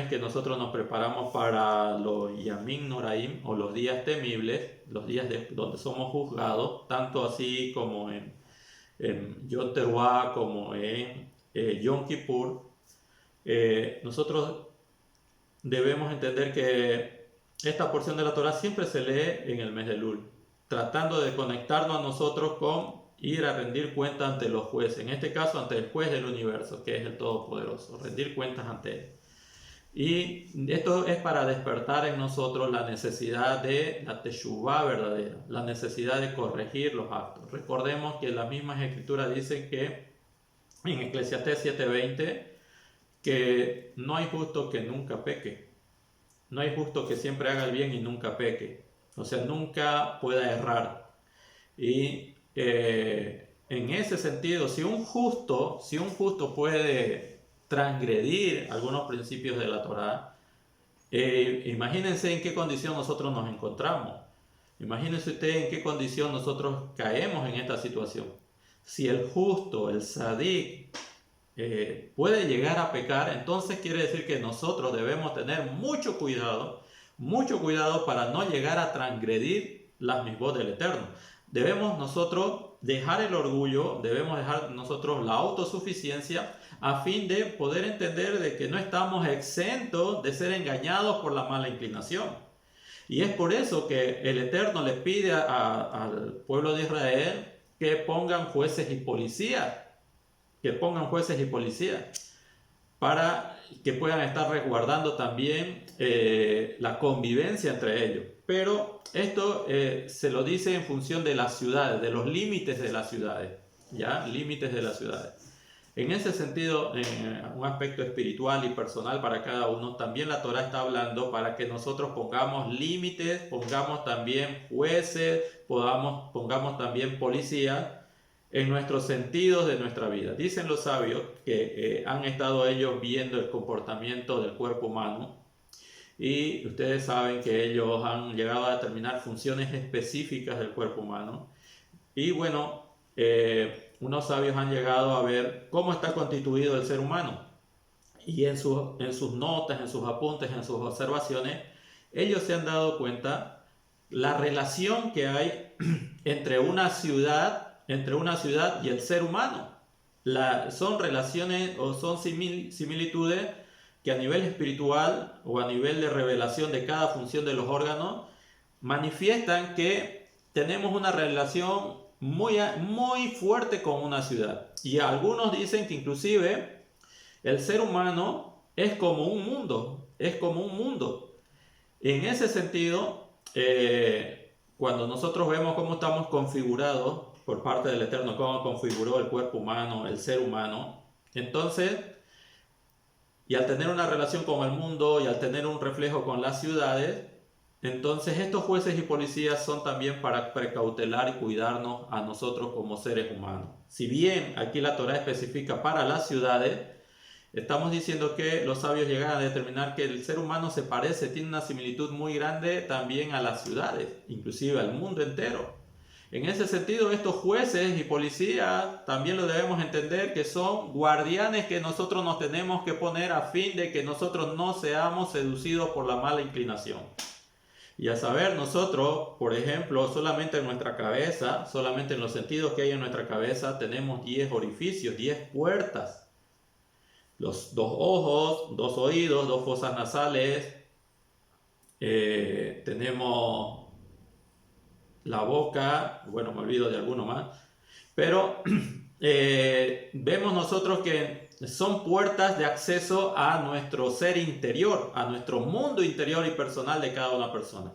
que nosotros nos preparamos para los Yamim Noraim, o los días temibles, los días donde somos juzgados, tanto así como en Yom Teruah, como en Yom Kippur, nosotros debemos entender que esta porción de la Torah siempre se lee en el mes de Elul, tratando de conectarnos a nosotros con ir a rendir cuentas ante los jueces, en este caso ante el juez del universo, que es el Todopoderoso, rendir cuentas ante él. Y esto es para despertar en nosotros la necesidad de la teshuvá verdadera, la necesidad de corregir los actos. Recordemos que las mismas escrituras dicen que en Eclesiastés 7:20 que no hay justo que nunca peque, no hay justo que siempre haga el bien y nunca peque, o sea, nunca pueda errar. Y en ese sentido, si un justo puede transgredir algunos principios de la Torá, imagínense en qué condición nosotros nos encontramos. Imagínense ustedes en qué condición nosotros caemos en esta situación. Si el justo, el sadik, puede llegar a pecar, entonces quiere decir que nosotros debemos tener mucho cuidado para no llegar a transgredir las misbot del Eterno. Debemos nosotros dejar el orgullo, debemos dejar nosotros la autosuficiencia, a fin de poder entender de que no estamos exentos de ser engañados por la mala inclinación. Y es por eso que el Eterno le pide al pueblo de Israel que pongan jueces y policías, para que puedan estar resguardando también la convivencia entre ellos. Pero esto se lo dice en función de las ciudades, de los límites de las ciudades, ¿ya? Límites de las ciudades. En ese sentido, un aspecto espiritual y personal para cada uno, también la Torah está hablando para que nosotros pongamos límites, pongamos también jueces, pongamos también policías en nuestros sentidos de nuestra vida. Dicen los sabios que han estado ellos viendo el comportamiento del cuerpo humano, y ustedes saben que ellos han llegado a determinar funciones específicas del cuerpo humano. Y bueno, unos sabios han llegado a ver cómo está constituido el ser humano. Y en sus notas, en sus apuntes, en sus observaciones, ellos se han dado cuenta la relación que hay entre una ciudad y el ser humano. Son relaciones o son similitudes que a nivel espiritual o a nivel de revelación de cada función de los órganos manifiestan que tenemos una relación muy fuerte con una ciudad. Y algunos dicen que inclusive el ser humano es como un mundo, En ese sentido, cuando nosotros vemos cómo estamos configurados por parte del Eterno, cómo configuró el cuerpo humano, el ser humano, entonces, y al tener una relación con el mundo y al tener un reflejo con las ciudades, Entonces estos jueces y policías son también para precautelar y cuidarnos a nosotros como seres humanos. Si bien aquí la Torá especifica para las ciudades, estamos diciendo que los sabios llegan a determinar que el ser humano se parece, tiene una similitud muy grande también a las ciudades, inclusive al mundo entero. En ese sentido, estos jueces y policías también lo debemos entender que son guardianes que nosotros nos tenemos que poner a fin de que nosotros no seamos seducidos por la mala inclinación. Y a saber, nosotros, por ejemplo, solamente en nuestra cabeza, solamente en los sentidos que hay en nuestra cabeza, tenemos 10 orificios, 10 puertas. Los 2 ojos, 2 oídos, 2 fosas nasales, tenemos la boca, bueno, me olvido de alguno más, pero vemos nosotros que son puertas de acceso a nuestro ser interior, a nuestro mundo interior y personal de cada una persona.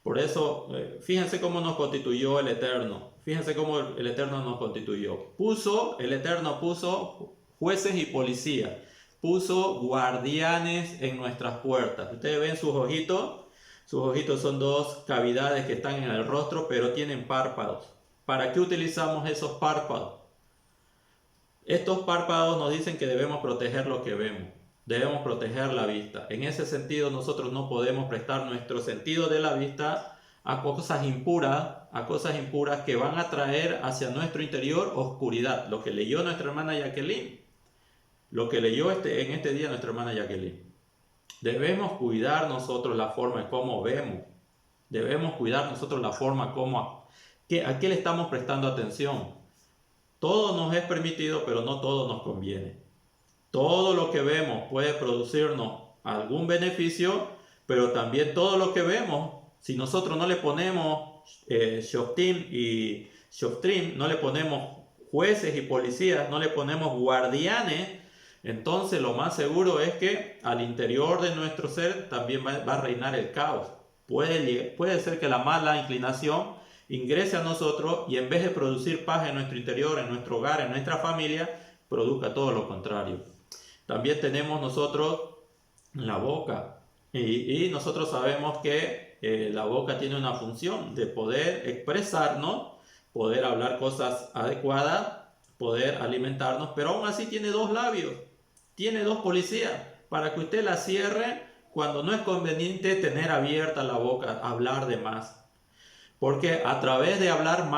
Por eso, fíjense cómo nos constituyó el Eterno. Fíjense cómo el Eterno nos constituyó. El Eterno puso jueces y policías. Puso guardianes en nuestras puertas. Ustedes ven sus ojitos. Sus ojitos son 2 cavidades que están en el rostro, pero tienen párpados. ¿Para qué utilizamos esos párpados? Estos párpados nos dicen que debemos proteger lo que vemos. Debemos proteger la vista. En ese sentido, nosotros no podemos prestar nuestro sentido de la vista a cosas impuras que van a traer hacia nuestro interior oscuridad. Lo que leyó nuestra hermana Jacqueline. Lo que leyó en este día nuestra hermana Jacqueline. Debemos cuidar nosotros la forma en cómo vemos. Debemos cuidar nosotros la forma a qué le estamos prestando atención. Todo nos es permitido, pero no todo nos conviene. Todo lo que vemos puede producirnos algún beneficio, pero también todo lo que vemos, si nosotros no le ponemos Shoftim y Shoftrim, no le ponemos jueces y policías, no le ponemos guardianes, entonces lo más seguro es que al interior de nuestro ser también va a reinar el caos. Puede ser que la mala inclinación ingrese a nosotros y en vez de producir paz en nuestro interior, en nuestro hogar, en nuestra familia, produzca todo lo contrario. También tenemos nosotros la boca y nosotros sabemos que la boca tiene una función de poder expresarnos, poder hablar cosas adecuadas, poder alimentarnos, pero aún así tiene 2 labios, tiene 2 policías para que usted la cierre cuando no es conveniente tener abierta la boca, hablar de más. Porque a través de hablar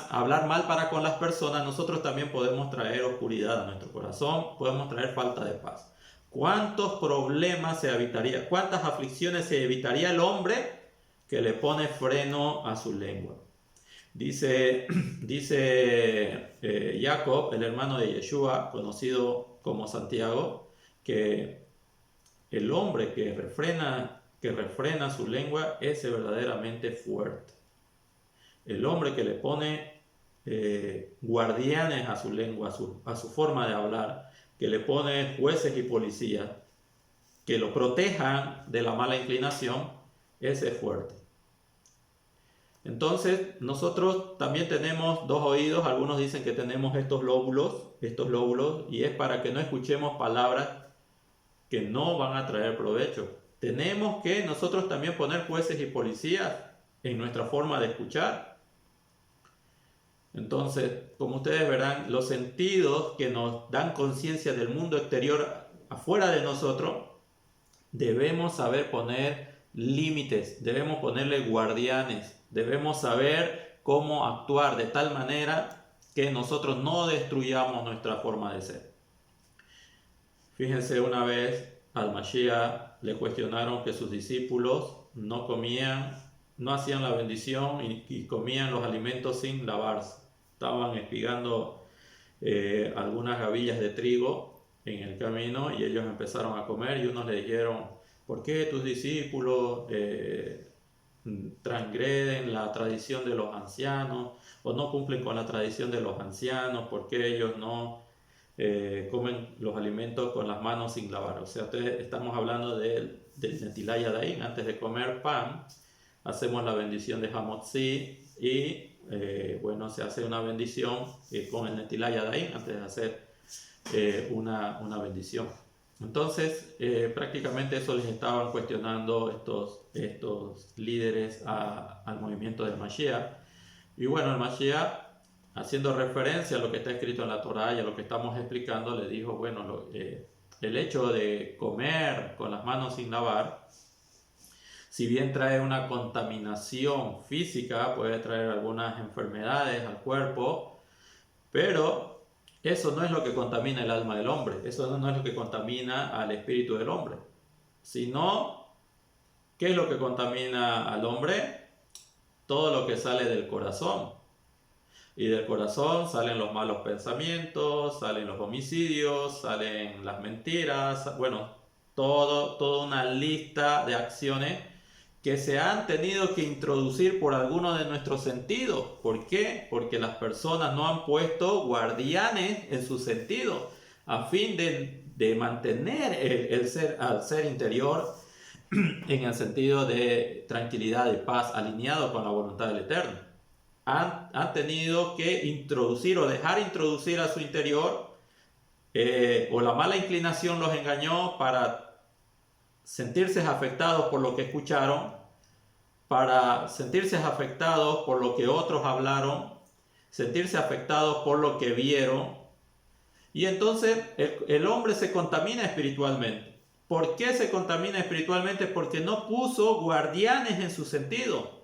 hablar mal para con las personas, nosotros también podemos traer oscuridad a nuestro corazón, podemos traer falta de paz. ¿Cuántos problemas se evitaría? ¿Cuántas aflicciones se evitaría el hombre que le pone freno a su lengua? Dice Jacob, el hermano de Yeshua, conocido como Santiago, que el hombre que refrena su lengua es verdaderamente fuerte. El hombre que le pone guardianes a su lengua, a su forma de hablar, que le pone jueces y policías, que lo protejan de la mala inclinación, ese es fuerte. Entonces, nosotros también tenemos 2 oídos, algunos dicen que tenemos estos lóbulos, y es para que no escuchemos palabras que no van a traer provecho. Tenemos que nosotros también poner jueces y policías en nuestra forma de escuchar. Entonces, como ustedes verán, los sentidos que nos dan conciencia del mundo exterior afuera de nosotros, debemos saber poner límites, debemos ponerle guardianes, debemos saber cómo actuar de tal manera que nosotros no destruyamos nuestra forma de ser. Fíjense, una vez al Mashiach le cuestionaron que sus discípulos no comían, no hacían la bendición y comían los alimentos sin lavarse. Estaban espigando algunas gavillas de trigo en el camino y ellos empezaron a comer y unos le dijeron: ¿por qué tus discípulos transgreden la tradición de los ancianos o no cumplen con la tradición de los ancianos? ¿Por qué ellos no comen los alimentos con las manos sin lavar? O sea, estamos hablando del Netilat Yadayim. Antes de comer pan, hacemos la bendición de Hamotzi y bueno, se hace una bendición con el Netilat Yadayim antes de hacer una bendición. Entonces, prácticamente eso les estaban cuestionando estos líderes al movimiento del Mashiach. Y bueno, el Mashiach, haciendo referencia a lo que está escrito en la Torá y a lo que estamos explicando, le dijo, bueno, el hecho de comer con las manos sin lavar, si bien trae una contaminación física, puede traer algunas enfermedades al cuerpo, pero eso no es lo que contamina el alma del hombre, eso no es lo que contamina al espíritu del hombre, sino, ¿qué es lo que contamina al hombre? Todo lo que sale del corazón. Y del corazón salen los malos pensamientos, salen los homicidios, salen las mentiras, bueno, toda una lista de acciones que se han tenido que introducir por alguno de nuestros sentidos. ¿Por qué? Porque las personas no han puesto guardianes en sus sentidos a fin de mantener al ser interior en el sentido de tranquilidad y paz, alineado con la voluntad del Eterno. Han tenido que introducir o dejar introducir a su interior, o la mala inclinación los engañó para sentirse afectados por lo que escucharon, para sentirse afectados por lo que otros hablaron, sentirse afectados por lo que vieron, y entonces el hombre se contamina espiritualmente. ¿Por qué se contamina espiritualmente? Porque no puso guardianes en su sentido.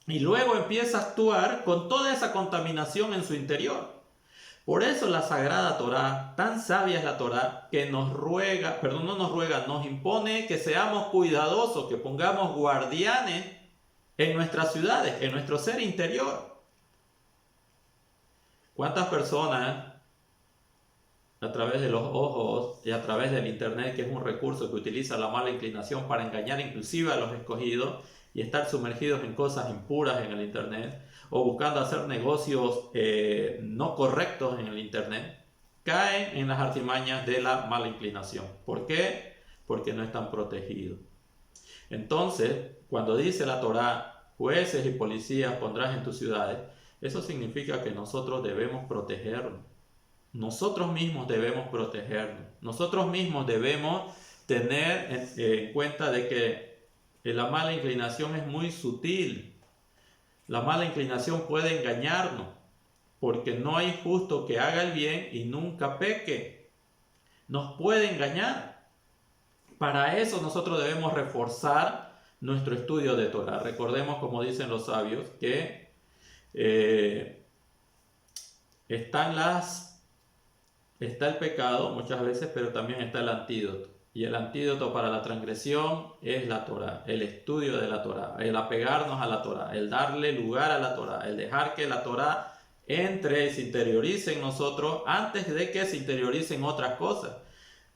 Y luego empieza a actuar con toda esa contaminación en su interior. Por eso la Sagrada Torá, tan sabia es la Torá, que nos ruega, perdón, no nos ruega, nos impone que seamos cuidadosos, que pongamos guardianes en nuestras ciudades, en nuestro ser interior. ¿Cuántas personas a través de los ojos y a través del internet, que es un recurso que utiliza la mala inclinación para engañar inclusive a los escogidos y estar sumergidos en cosas impuras en el internet, o buscando hacer negocios no correctos en el internet, caen en las artimañas de la mala inclinación? ¿Por qué? Porque no están protegidos. Entonces, cuando dice la Torá, jueces y policías pondrás en tus ciudades, eso significa que nosotros debemos protegernos. Nosotros mismos debemos protegernos. Nosotros mismos debemos tener en cuenta de que la mala inclinación es muy sutil. La mala inclinación puede engañarnos, porque no hay justo que haga el bien y nunca peque. Nos puede engañar. Para eso nosotros debemos reforzar nuestro estudio de Torah. Recordemos, como dicen los sabios, que está el pecado muchas veces, pero también está el antídoto. Y el antídoto para la transgresión es la Torá, el estudio de la Torá, el apegarnos a la Torá, el darle lugar a la Torá, el dejar que la Torá entre y se interiorice en nosotros antes de que se interioricen otras cosas.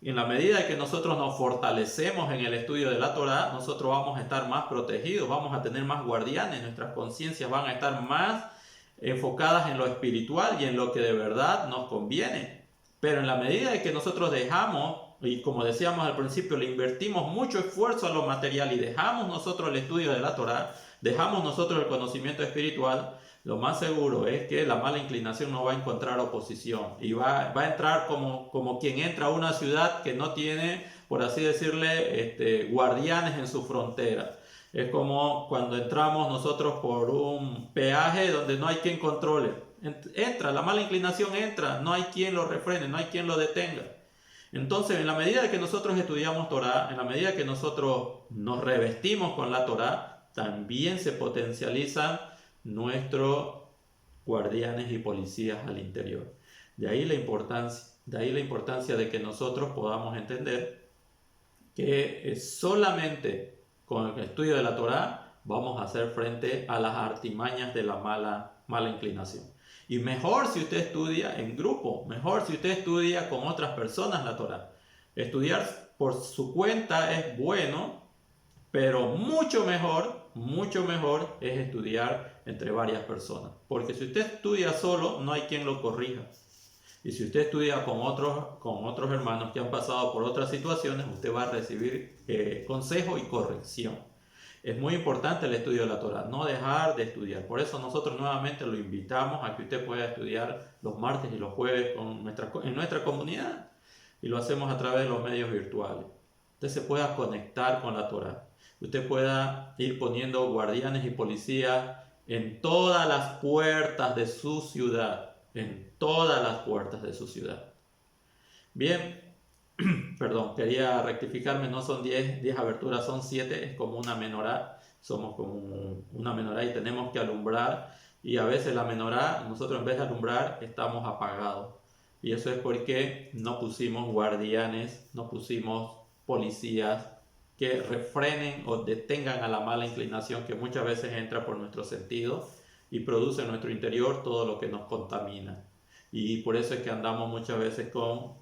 Y en la medida que nosotros nos fortalecemos en el estudio de la Torá, nosotros vamos a estar más protegidos, vamos a tener más guardianes, nuestras conciencias van a estar más enfocadas en lo espiritual y en lo que de verdad nos conviene. Pero en la medida de que nosotros dejamos, y como decíamos al principio, le invertimos mucho esfuerzo a lo material y dejamos nosotros el estudio de la Torá, dejamos nosotros el conocimiento espiritual, lo más seguro es que la mala inclinación no va a encontrar oposición y va a entrar como quien entra a una ciudad que no tiene, por así decirle, guardianes en su frontera. Es como cuando entramos nosotros por un peaje donde no hay quien controle. Entra, la mala inclinación entra, no hay quien lo refrene, no hay quien lo detenga. Entonces, en la medida que nosotros estudiamos Torá, en la medida que nosotros nos revestimos con la Torá, también se potencializan nuestros guardianes y policías al interior. De ahí la importancia de que nosotros podamos entender que solamente con el estudio de la Torá vamos a hacer frente a las artimañas de la mala inclinación. Y mejor si usted estudia en grupo, mejor si usted estudia con otras personas la Torá. Estudiar por su cuenta es bueno, pero mucho mejor es estudiar entre varias personas. Porque si usted estudia solo, no hay quien lo corrija. Y si usted estudia con otros hermanos que han pasado por otras situaciones, usted va a recibir consejo y corrección. Es muy importante el estudio de la Torá, no dejar de estudiar. Por eso nosotros nuevamente lo invitamos a que usted pueda estudiar los martes y los jueves en nuestra comunidad. y lo hacemos a través de los medios virtuales. Usted se pueda conectar con la Torá. Usted pueda ir poniendo guardianes y policías en todas las puertas de su ciudad. En todas las puertas de su ciudad. Bien, perdón, quería rectificarme, no son 10 aberturas, son 7, es como una menorá. Somos como una menorá y tenemos que alumbrar. Y a veces la menorá, nosotros en vez de alumbrar, estamos apagados. Y eso es porque no pusimos guardianes, no pusimos policías que refrenen o detengan a la mala inclinación que muchas veces entra por nuestro sentido y produce en nuestro interior todo lo que nos contamina. Y por eso es que andamos muchas veces con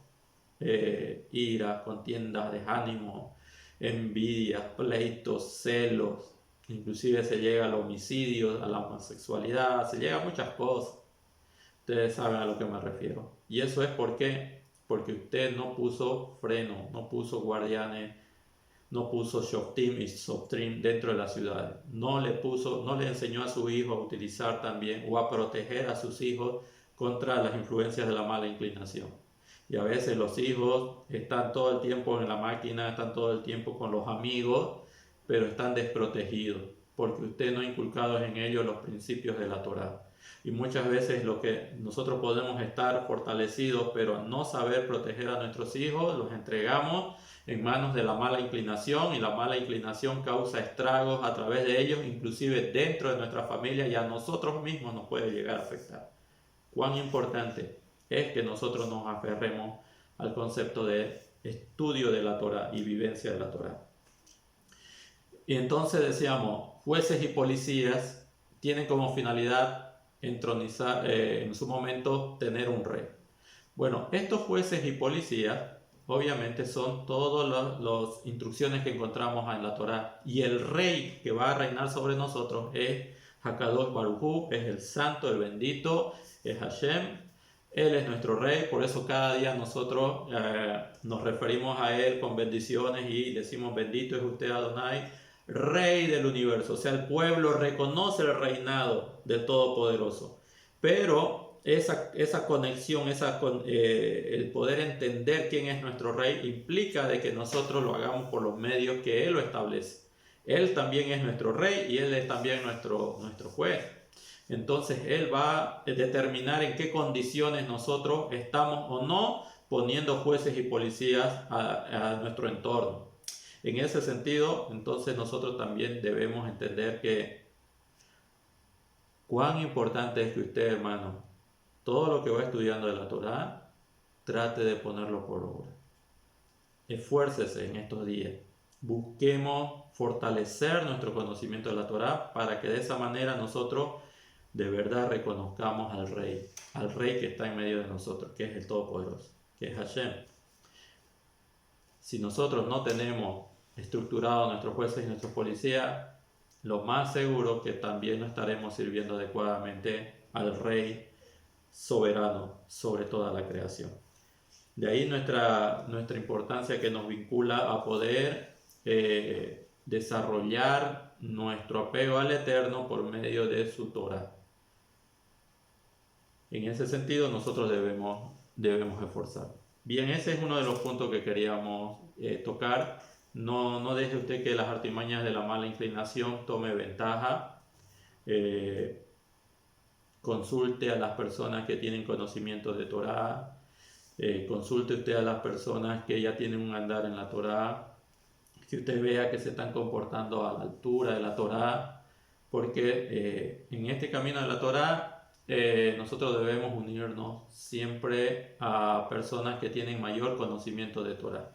ira, contiendas, desánimo, envidias, pleitos, celos, inclusive se llega al homicidio, a la homosexualidad, se llega a muchas cosas. Ustedes saben a lo que me refiero. Y eso es porque usted no puso freno, no puso guardianes, no puso shoftim y sotrim dentro de las ciudades. No le enseñó a su hijo a utilizar también o a proteger a sus hijos contra las influencias de la mala inclinación. Y a veces los hijos están todo el tiempo en la máquina, están todo el tiempo con los amigos, pero están desprotegidos porque usted no ha inculcado en ellos los principios de la Torá. Y muchas veces lo que nosotros podemos estar fortalecidos, pero no saber proteger a nuestros hijos, los entregamos en manos de la mala inclinación y la mala inclinación causa estragos a través de ellos, inclusive dentro de nuestra familia y a nosotros mismos nos puede llegar a afectar. Cuán importante es que nosotros nos aferremos al concepto de estudio de la Torá y vivencia de la Torá. Y entonces decíamos, jueces y policías tienen como finalidad entronizar, en su momento tener un rey. Bueno, estos jueces y policías obviamente son todas las instrucciones que encontramos en la Torá, y el rey que va a reinar sobre nosotros es Hakadosh Baruj Hu, es el santo, el bendito, es Hashem. Él es nuestro rey, por eso cada día nosotros nos referimos a él con bendiciones y decimos: bendito es usted, Adonai, rey del universo. O sea, el pueblo reconoce el reinado del Todopoderoso, pero esa conexión, el poder entender quién es nuestro rey implica de que nosotros lo hagamos por los medios que él lo establece. Él también es nuestro rey y él es también nuestro juez. Entonces él va a determinar en qué condiciones nosotros estamos o no poniendo jueces y policías a nuestro entorno. En ese sentido, entonces nosotros también debemos entender que cuán importante es que usted, hermano, todo lo que va estudiando de la Torá, trate de ponerlo por obra. Esfuércese en estos días. Busquemos fortalecer nuestro conocimiento de la Torá para que de esa manera nosotros de verdad reconozcamos al rey que está en medio de nosotros, que es el Todopoderoso, que es Hashem. Si nosotros no tenemos estructurados nuestros jueces y nuestros policías, lo más seguro que también no estaremos sirviendo adecuadamente al rey soberano sobre toda la creación. De ahí nuestra importancia que nos vincula a poder desarrollar nuestro apego al Eterno por medio de su Torah. En ese sentido nosotros debemos esforzar. Bien, ese es uno de los puntos que queríamos tocar. No deje usted que las artimañas de la mala inclinación tome ventaja. Consulte a las personas que tienen conocimiento de Torah. Consulte usted a las personas que ya tienen un andar en la Torah. Que usted vea que se están comportando a la altura de la Torah. Porque en este camino de la Torah nosotros debemos unirnos siempre a personas que tienen mayor conocimiento de Torah.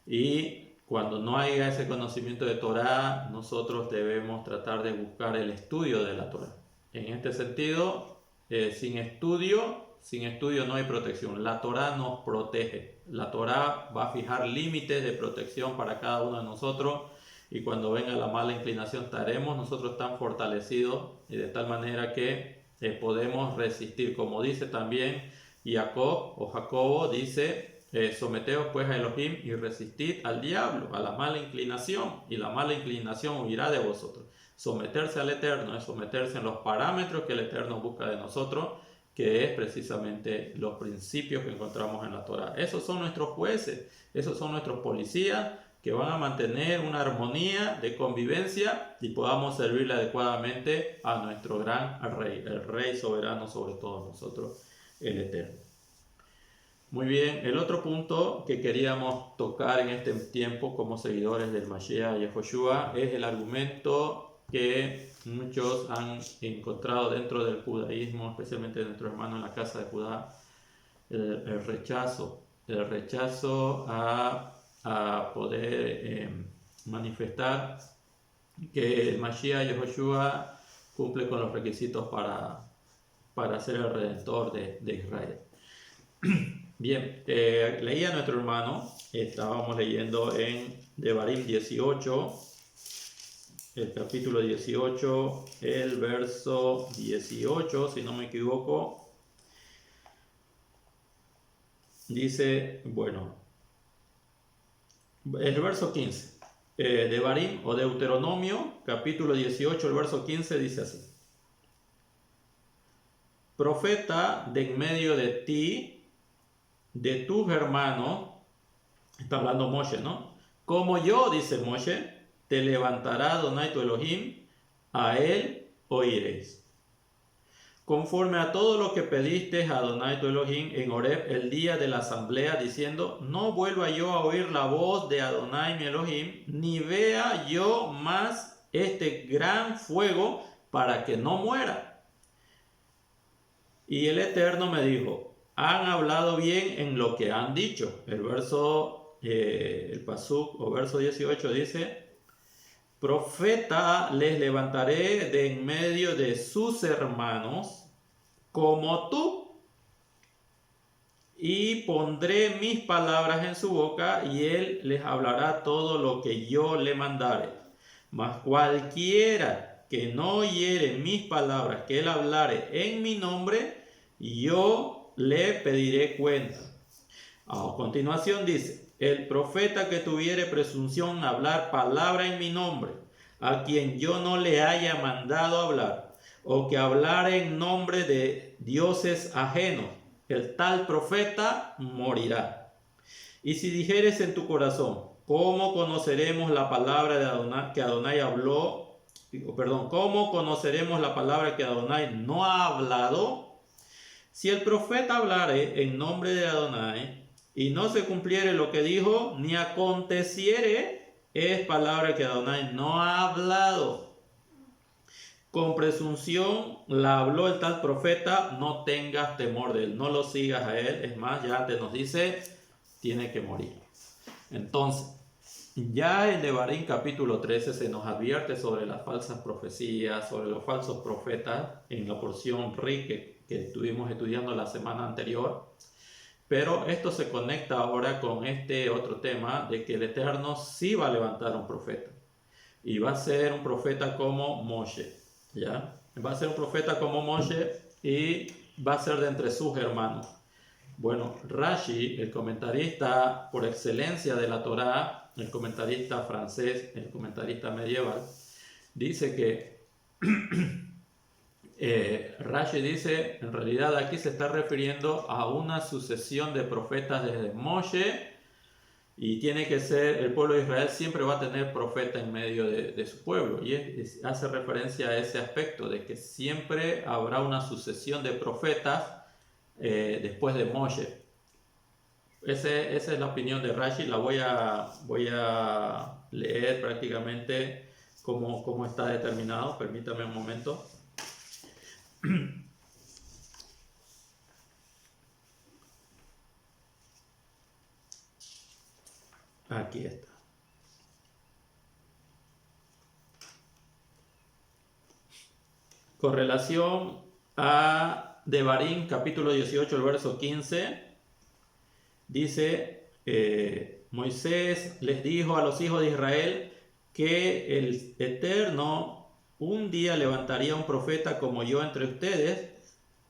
Y cuando no haya ese conocimiento de Torah, nosotros debemos tratar de buscar el estudio de la Torah. En este sentido, sin estudio no hay protección. La Torah nos protege. La Torah va a fijar límites de protección para cada uno de nosotros, y cuando venga la mala inclinación estaremos nosotros tan fortalecidos y de tal manera que podemos resistir. Como dice también Jacobo dice: someteos pues a Elohim y resistid al diablo, a la mala inclinación, y la mala inclinación huirá de vosotros. Someterse al Eterno es someterse en los parámetros que el Eterno busca de nosotros, que es precisamente los principios que encontramos en la Torá. Esos son nuestros jueces, esos son nuestros policías que van a mantener una armonía de convivencia y podamos servirle adecuadamente a nuestro gran Rey, el Rey soberano sobre todos nosotros, el Eterno. Muy bien, el otro punto que queríamos tocar en este tiempo como seguidores del Mashiach Yehoshua es el argumento que muchos han encontrado dentro del judaísmo, especialmente de nuestro hermano en la casa de Judá, el rechazo a poder manifestar que el Mashiach Yehoshua cumple con los requisitos para ser el redentor de Israel. Bien, leía nuestro hermano, estábamos leyendo en Devarim 18, el capítulo 18, el verso 18, si no me equivoco, dice, bueno, el verso 15, Devarim o Deuteronomio, capítulo 18, el verso 15 dice así: profeta de en medio de ti, de tus hermanos, está hablando Moshe, ¿no? Como yo, dice Moshe, te levantará Adonai tu Elohim, a él oiréis. Conforme a todo lo que pediste a Adonai tu Elohim en Horeb el día de la asamblea, diciendo, no vuelva yo a oír la voz de Adonai mi Elohim, ni vea yo más este gran fuego para que no muera. Y el Eterno me dijo, han hablado bien en lo que han dicho. El verso, el pasuk o verso 18 dice, profeta les levantaré de en medio de sus hermanos como tú, y pondré mis palabras en su boca, y él les hablará todo lo que yo le mandare. Mas cualquiera que no oyere mis palabras que él hablare en mi nombre, yo le pediré cuenta. A continuación dice, el profeta que tuviere presunción a hablar palabra en mi nombre, a quien yo no le haya mandado hablar, o que hablare en nombre de dioses ajenos, el tal profeta morirá. Y si dijeres en tu corazón, ¿cómo conoceremos la palabra de Adonai, que Adonai habló? ¿Cómo conoceremos la palabra que Adonai no ha hablado? Si el profeta hablare en nombre de Adonai y no se cumpliere lo que dijo, ni aconteciere, es palabra que Adonai no ha hablado. Con presunción la habló el tal profeta, no tengas temor de él, no lo sigas a él. Es más, ya antes nos dice, tiene que morir. Entonces, ya en Devarim capítulo 13 se nos advierte sobre las falsas profecías, sobre los falsos profetas, en la porción rica que estuvimos estudiando la semana anterior, pero esto se conecta ahora con este otro tema de que el Eterno sí va a levantar un profeta, y va a ser un profeta como Moshe, ¿ya? Va a ser un profeta como Moshe y va a ser de entre sus hermanos. Bueno, Rashi, el comentarista por excelencia de la Torá, el comentarista francés, el comentarista medieval, dice que Rashi dice, en realidad aquí se está refiriendo a una sucesión de profetas desde Moshe, y tiene que ser, el pueblo de Israel siempre va a tener profeta en medio de su pueblo, y hace referencia a ese aspecto de que siempre habrá una sucesión de profetas después de Moshe. Esa es la opinión de Rashi. La voy a leer prácticamente cómo está determinado. Permítame un momento. Aquí está. Con relación a Devarim, capítulo 18, el verso 15, dice, Moisés les dijo a los hijos de Israel que el Eterno un día levantaría un profeta como yo entre ustedes,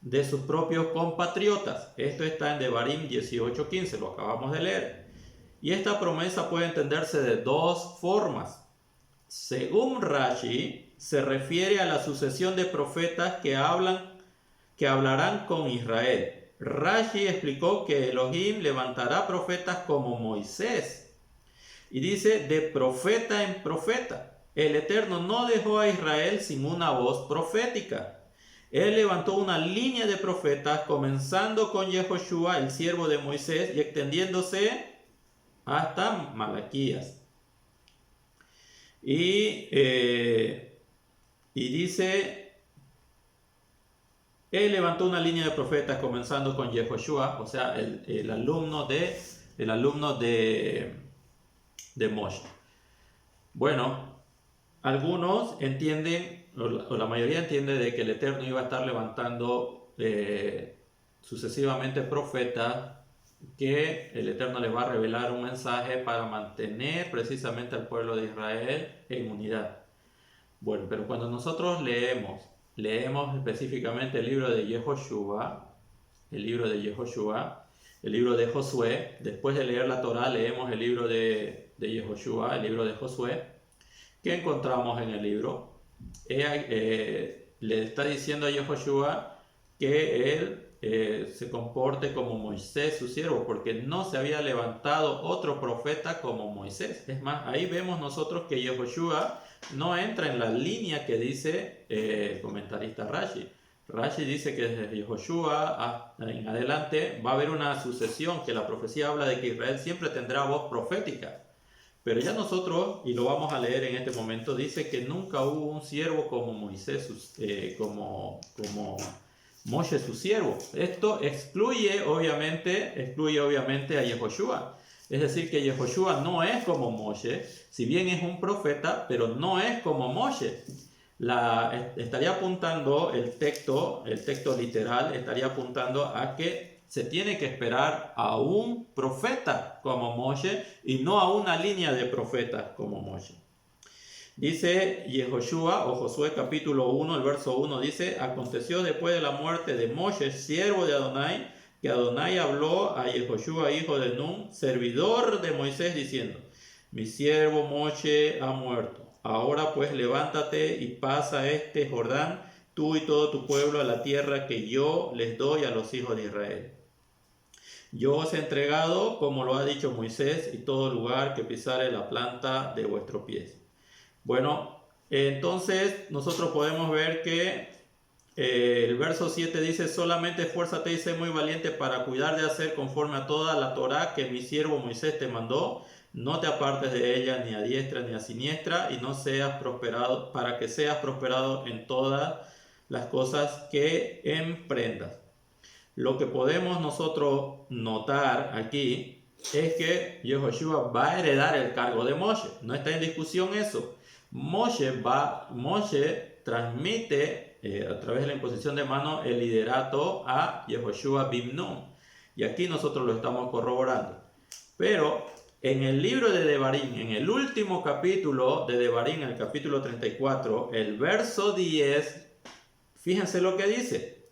de sus propios compatriotas. Esto está en Devarim 18:15, lo acabamos de leer. Y esta promesa puede entenderse de dos formas. Según Rashi, se refiere a la sucesión de profetas que hablan que hablarán con Israel. Rashi explicó que Elohim levantará profetas como Moisés. Y dice, de profeta en profeta. El Eterno no dejó a Israel sin una voz profética. Él levantó una línea de profetas, comenzando con Yehoshua, el siervo de Moisés, y extendiéndose hasta Malaquías. Y dice, él levantó una línea de profetas, comenzando con Yehoshua, o sea, el alumno de Moshe. Bueno, algunos entienden, o la mayoría entiende, de que el Eterno iba a estar levantando sucesivamente profetas, que el Eterno les va a revelar un mensaje para mantener precisamente al pueblo de Israel en unidad. Bueno, pero cuando nosotros leemos específicamente el libro de Yehoshua, el libro de Josué, después de leer la Torá leemos el libro de Yehoshua, el libro de Josué. ¿Qué encontramos en el libro? Le está diciendo a Yehoshua que él se comporte como Moisés, su siervo, porque no se había levantado otro profeta como Moisés. Es más, ahí vemos nosotros que Yehoshua no entra en la línea que dice el comentarista Rashi. Rashi dice que desde Yehoshua en adelante va a haber una sucesión, que la profecía habla de que Israel siempre tendrá voz profética. Pero ya nosotros, y lo vamos a leer en este momento, dice que nunca hubo un siervo como Moisés, como Moshe su siervo. Esto excluye obviamente a Yehoshua. Es decir, que Yehoshua no es como Moshe, si bien es un profeta, pero no es como Moshe. Estaría apuntando el texto literal, estaría apuntando a que se tiene que esperar a un profeta como Moshe y no a una línea de profetas como Moshe. Dice Yehoshua, o Josué capítulo 1, el verso 1, dice: aconteció después de la muerte de Moshe, siervo de Adonai, que Adonai habló a Yehoshua, hijo de Nun, servidor de Moisés, diciendo: mi siervo Moshe ha muerto. Ahora pues levántate y pasa este Jordán, tú y todo tu pueblo, a la tierra que yo les doy a los hijos de Israel. Yo os he entregado, como lo ha dicho Moisés, y todo lugar que pisare la planta de vuestros pies. Bueno, entonces nosotros podemos ver que el verso 7 dice: solamente esfuérzate y sé muy valiente para cuidar de hacer conforme a toda la Torá que mi siervo Moisés te mandó. No te apartes de ella ni a diestra ni a siniestra, y no seas prosperado, para que seas prosperado en todas las cosas que emprendas. Lo que podemos nosotros notar aquí es que Yehoshua va a heredar el cargo de Moshe. No está en discusión eso. Moshe transmite a través de la imposición de mano el liderato a Yehoshua bin Nun. Y aquí nosotros lo estamos corroborando. Pero en el libro de Devarim, en el último capítulo de Devarim, el capítulo 34, el verso 10, fíjense lo que dice.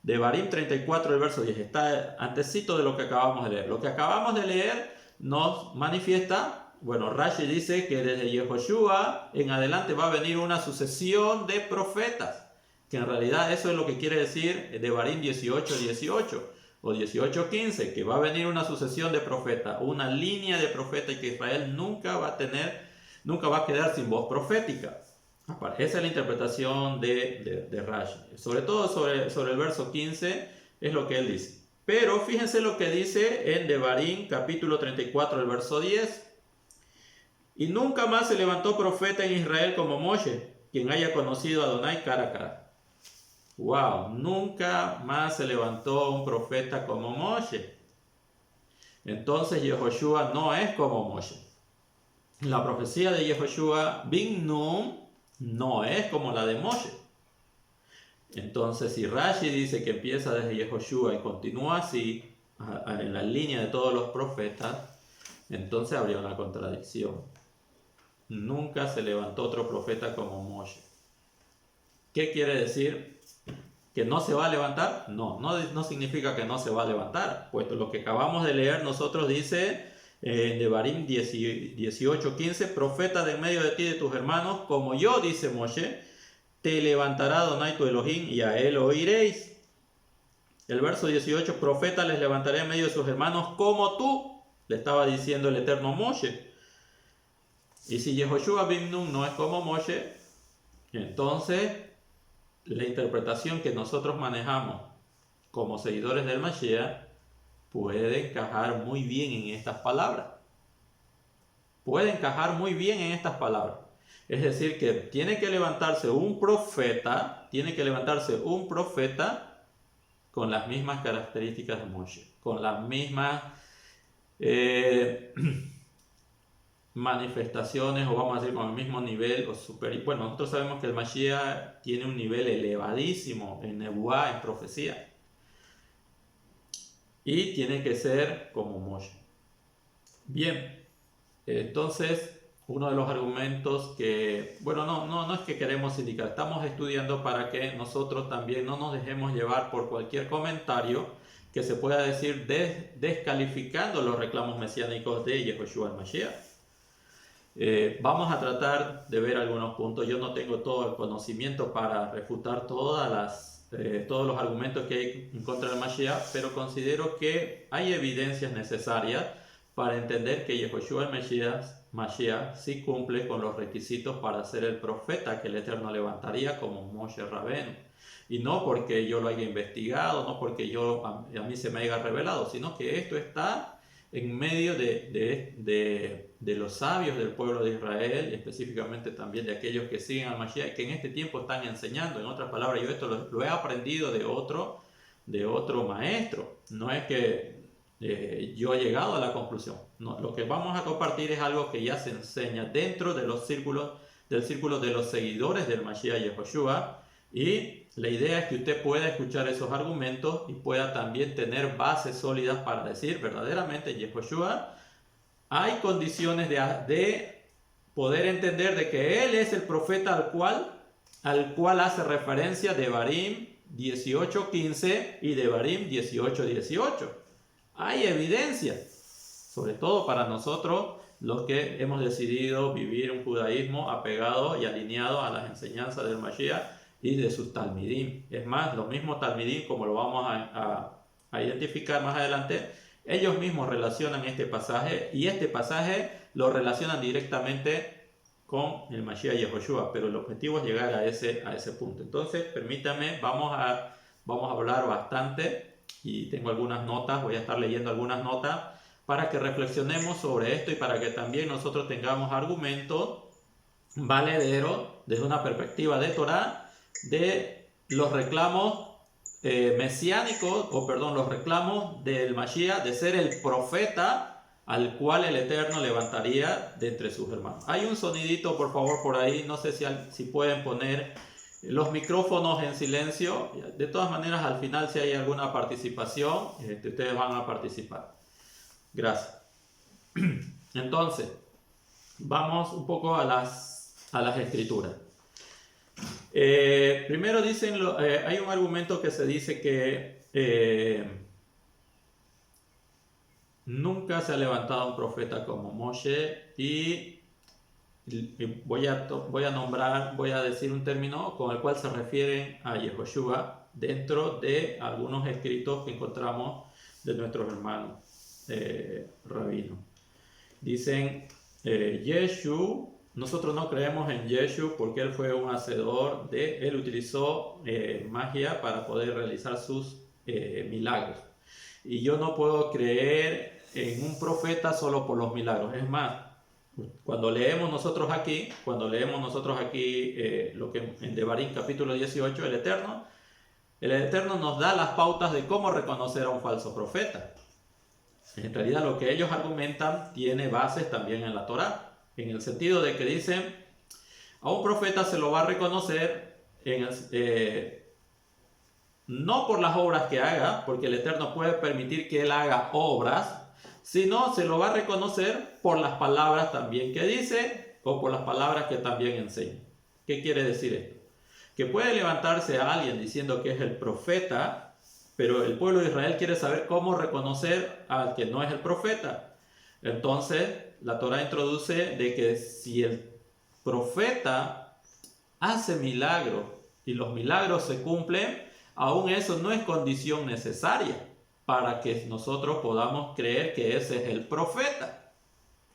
Devarim 34, el verso 10, está antecito de lo que acabamos de leer. Lo que acabamos de leer nos manifiesta, bueno, Rashi dice que desde Yehoshua en adelante va a venir una sucesión de profetas, que en realidad eso es lo que quiere decir Devarim 18:18 o 18:15, que va a venir una sucesión de profetas, una línea de profetas, y que Israel nunca va a quedar sin voz profética. Esa es la interpretación de Rashi. Sobre todo sobre el verso 15 es lo que él dice. Pero fíjense lo que dice en Devarim capítulo 34, el verso 10. Y nunca más se levantó profeta en Israel como Moshe, quien haya conocido a Adonai cara a cara. Wow, nunca más se levantó un profeta como Moshe. Entonces Yehoshua no es como Moshe. La profecía de Yehoshua bin Nun no es como la de Moshe. Entonces, si Rashi dice que empieza desde Yehoshua y continúa así en la línea de todos los profetas, entonces habría una contradicción. Nunca se levantó otro profeta como Moshe. ¿Qué quiere decir? ¿Que no se va a levantar? No significa que no se va a levantar, puesto lo que acabamos de leer nosotros dice en Devarim 18:15: profeta de en medio de ti y de tus hermanos, como yo, dice Moshe, te levantará Adonai tu Elohim, y a él oiréis. El verso 18, profeta les levantaré en medio de sus hermanos como tú, le estaba diciendo el eterno Moshe. Y si Yehoshua bin Nun no es como Moshe, entonces la interpretación que nosotros manejamos como seguidores del Mashiach puede encajar muy bien en estas palabras. Puede encajar muy bien en estas palabras. Es decir, que tiene que levantarse un profeta, con las mismas características de Moshe, con las mismas manifestaciones, o vamos a decir con el mismo nivel o superior. Bueno, nosotros sabemos que el Mashiach tiene un nivel elevadísimo en Nebuá, en profecía, y tiene que ser como Moshe. Bien, entonces uno de los argumentos que, bueno, no es que queremos indicar, estamos estudiando para que nosotros también no nos dejemos llevar por cualquier comentario que se pueda decir descalificando los reclamos mesiánicos de Yehoshua el Mashiach. Vamos a tratar de ver algunos puntos. Yo no tengo todo el conocimiento para refutar todos los argumentos que hay en contra del Mashiach, pero considero que hay evidencias necesarias para entender que Yehoshua el Mashiach sí cumple con los requisitos para ser el profeta que el Eterno levantaría como Moshe Rabenu. Y no porque yo lo haya investigado, no porque a mí se me haya revelado, sino que esto está en medio de los sabios del pueblo de Israel, y específicamente también de aquellos que siguen al Mashiach, que en este tiempo están enseñando. En otras palabras, yo esto lo he aprendido de otro maestro. No es que yo he llegado a la conclusión. No, lo que vamos a compartir es algo que ya se enseña dentro de del círculo de los seguidores del Mashiach Yehoshua, y la idea es que usted pueda escuchar esos argumentos y pueda también tener bases sólidas para decir verdaderamente en Yehoshua hay condiciones de poder entender de que él es el profeta al cual hace referencia Devarim 18:15 y Devarim 18:18. Hay evidencia, sobre todo para nosotros los que hemos decidido vivir un judaísmo apegado y alineado a las enseñanzas del Mashiach y de sus talmidim. Es más, los mismos talmidim, como lo vamos a identificar más adelante, ellos mismos relacionan este pasaje, y este pasaje lo relacionan directamente con el Mashiach Yehoshua, pero el objetivo es llegar a ese punto. Entonces, permítame, vamos a hablar bastante, y tengo algunas notas, voy a estar leyendo algunas notas para que reflexionemos sobre esto y para que también nosotros tengamos argumentos valederos desde una perspectiva de Torah de los reclamos mesiánicos, los reclamos del Mashiach de ser el profeta al cual el Eterno levantaría de entre sus hermanos. Hay un sonidito, por favor, por ahí, no sé si pueden poner los micrófonos en silencio. De todas maneras, al final, si hay alguna participación, ustedes van a participar. Gracias. Entonces, vamos un poco a las escrituras. Primero dicen, hay un argumento que se dice que nunca se ha levantado un profeta como Moshe, y voy a decir un término con el cual se refieren a Yehoshua dentro de algunos escritos que encontramos de nuestros hermanos rabinos. Dicen Yeshu. Nosotros no creemos en Yeshu porque él fue un hacedor él utilizó magia para poder realizar sus milagros. Y yo no puedo creer en un profeta solo por los milagros. Es más, cuando leemos nosotros aquí lo que en Devarim capítulo 18, el Eterno nos da las pautas de cómo reconocer a un falso profeta. En realidad lo que ellos argumentan tiene bases también en la Torá, en el sentido de que dicen, a un profeta se lo va a reconocer no por las obras que haga, porque el Eterno puede permitir que él haga obras, sino se lo va a reconocer por las palabras también que dice, o por las palabras que también enseña. ¿Qué quiere decir esto? Que puede levantarse a alguien diciendo que es el profeta, pero el pueblo de Israel quiere saber cómo reconocer al que no es el profeta. Entonces, la Torá introduce de que si el profeta hace milagros y los milagros se cumplen, aún eso no es condición necesaria para que nosotros podamos creer que ese es el profeta.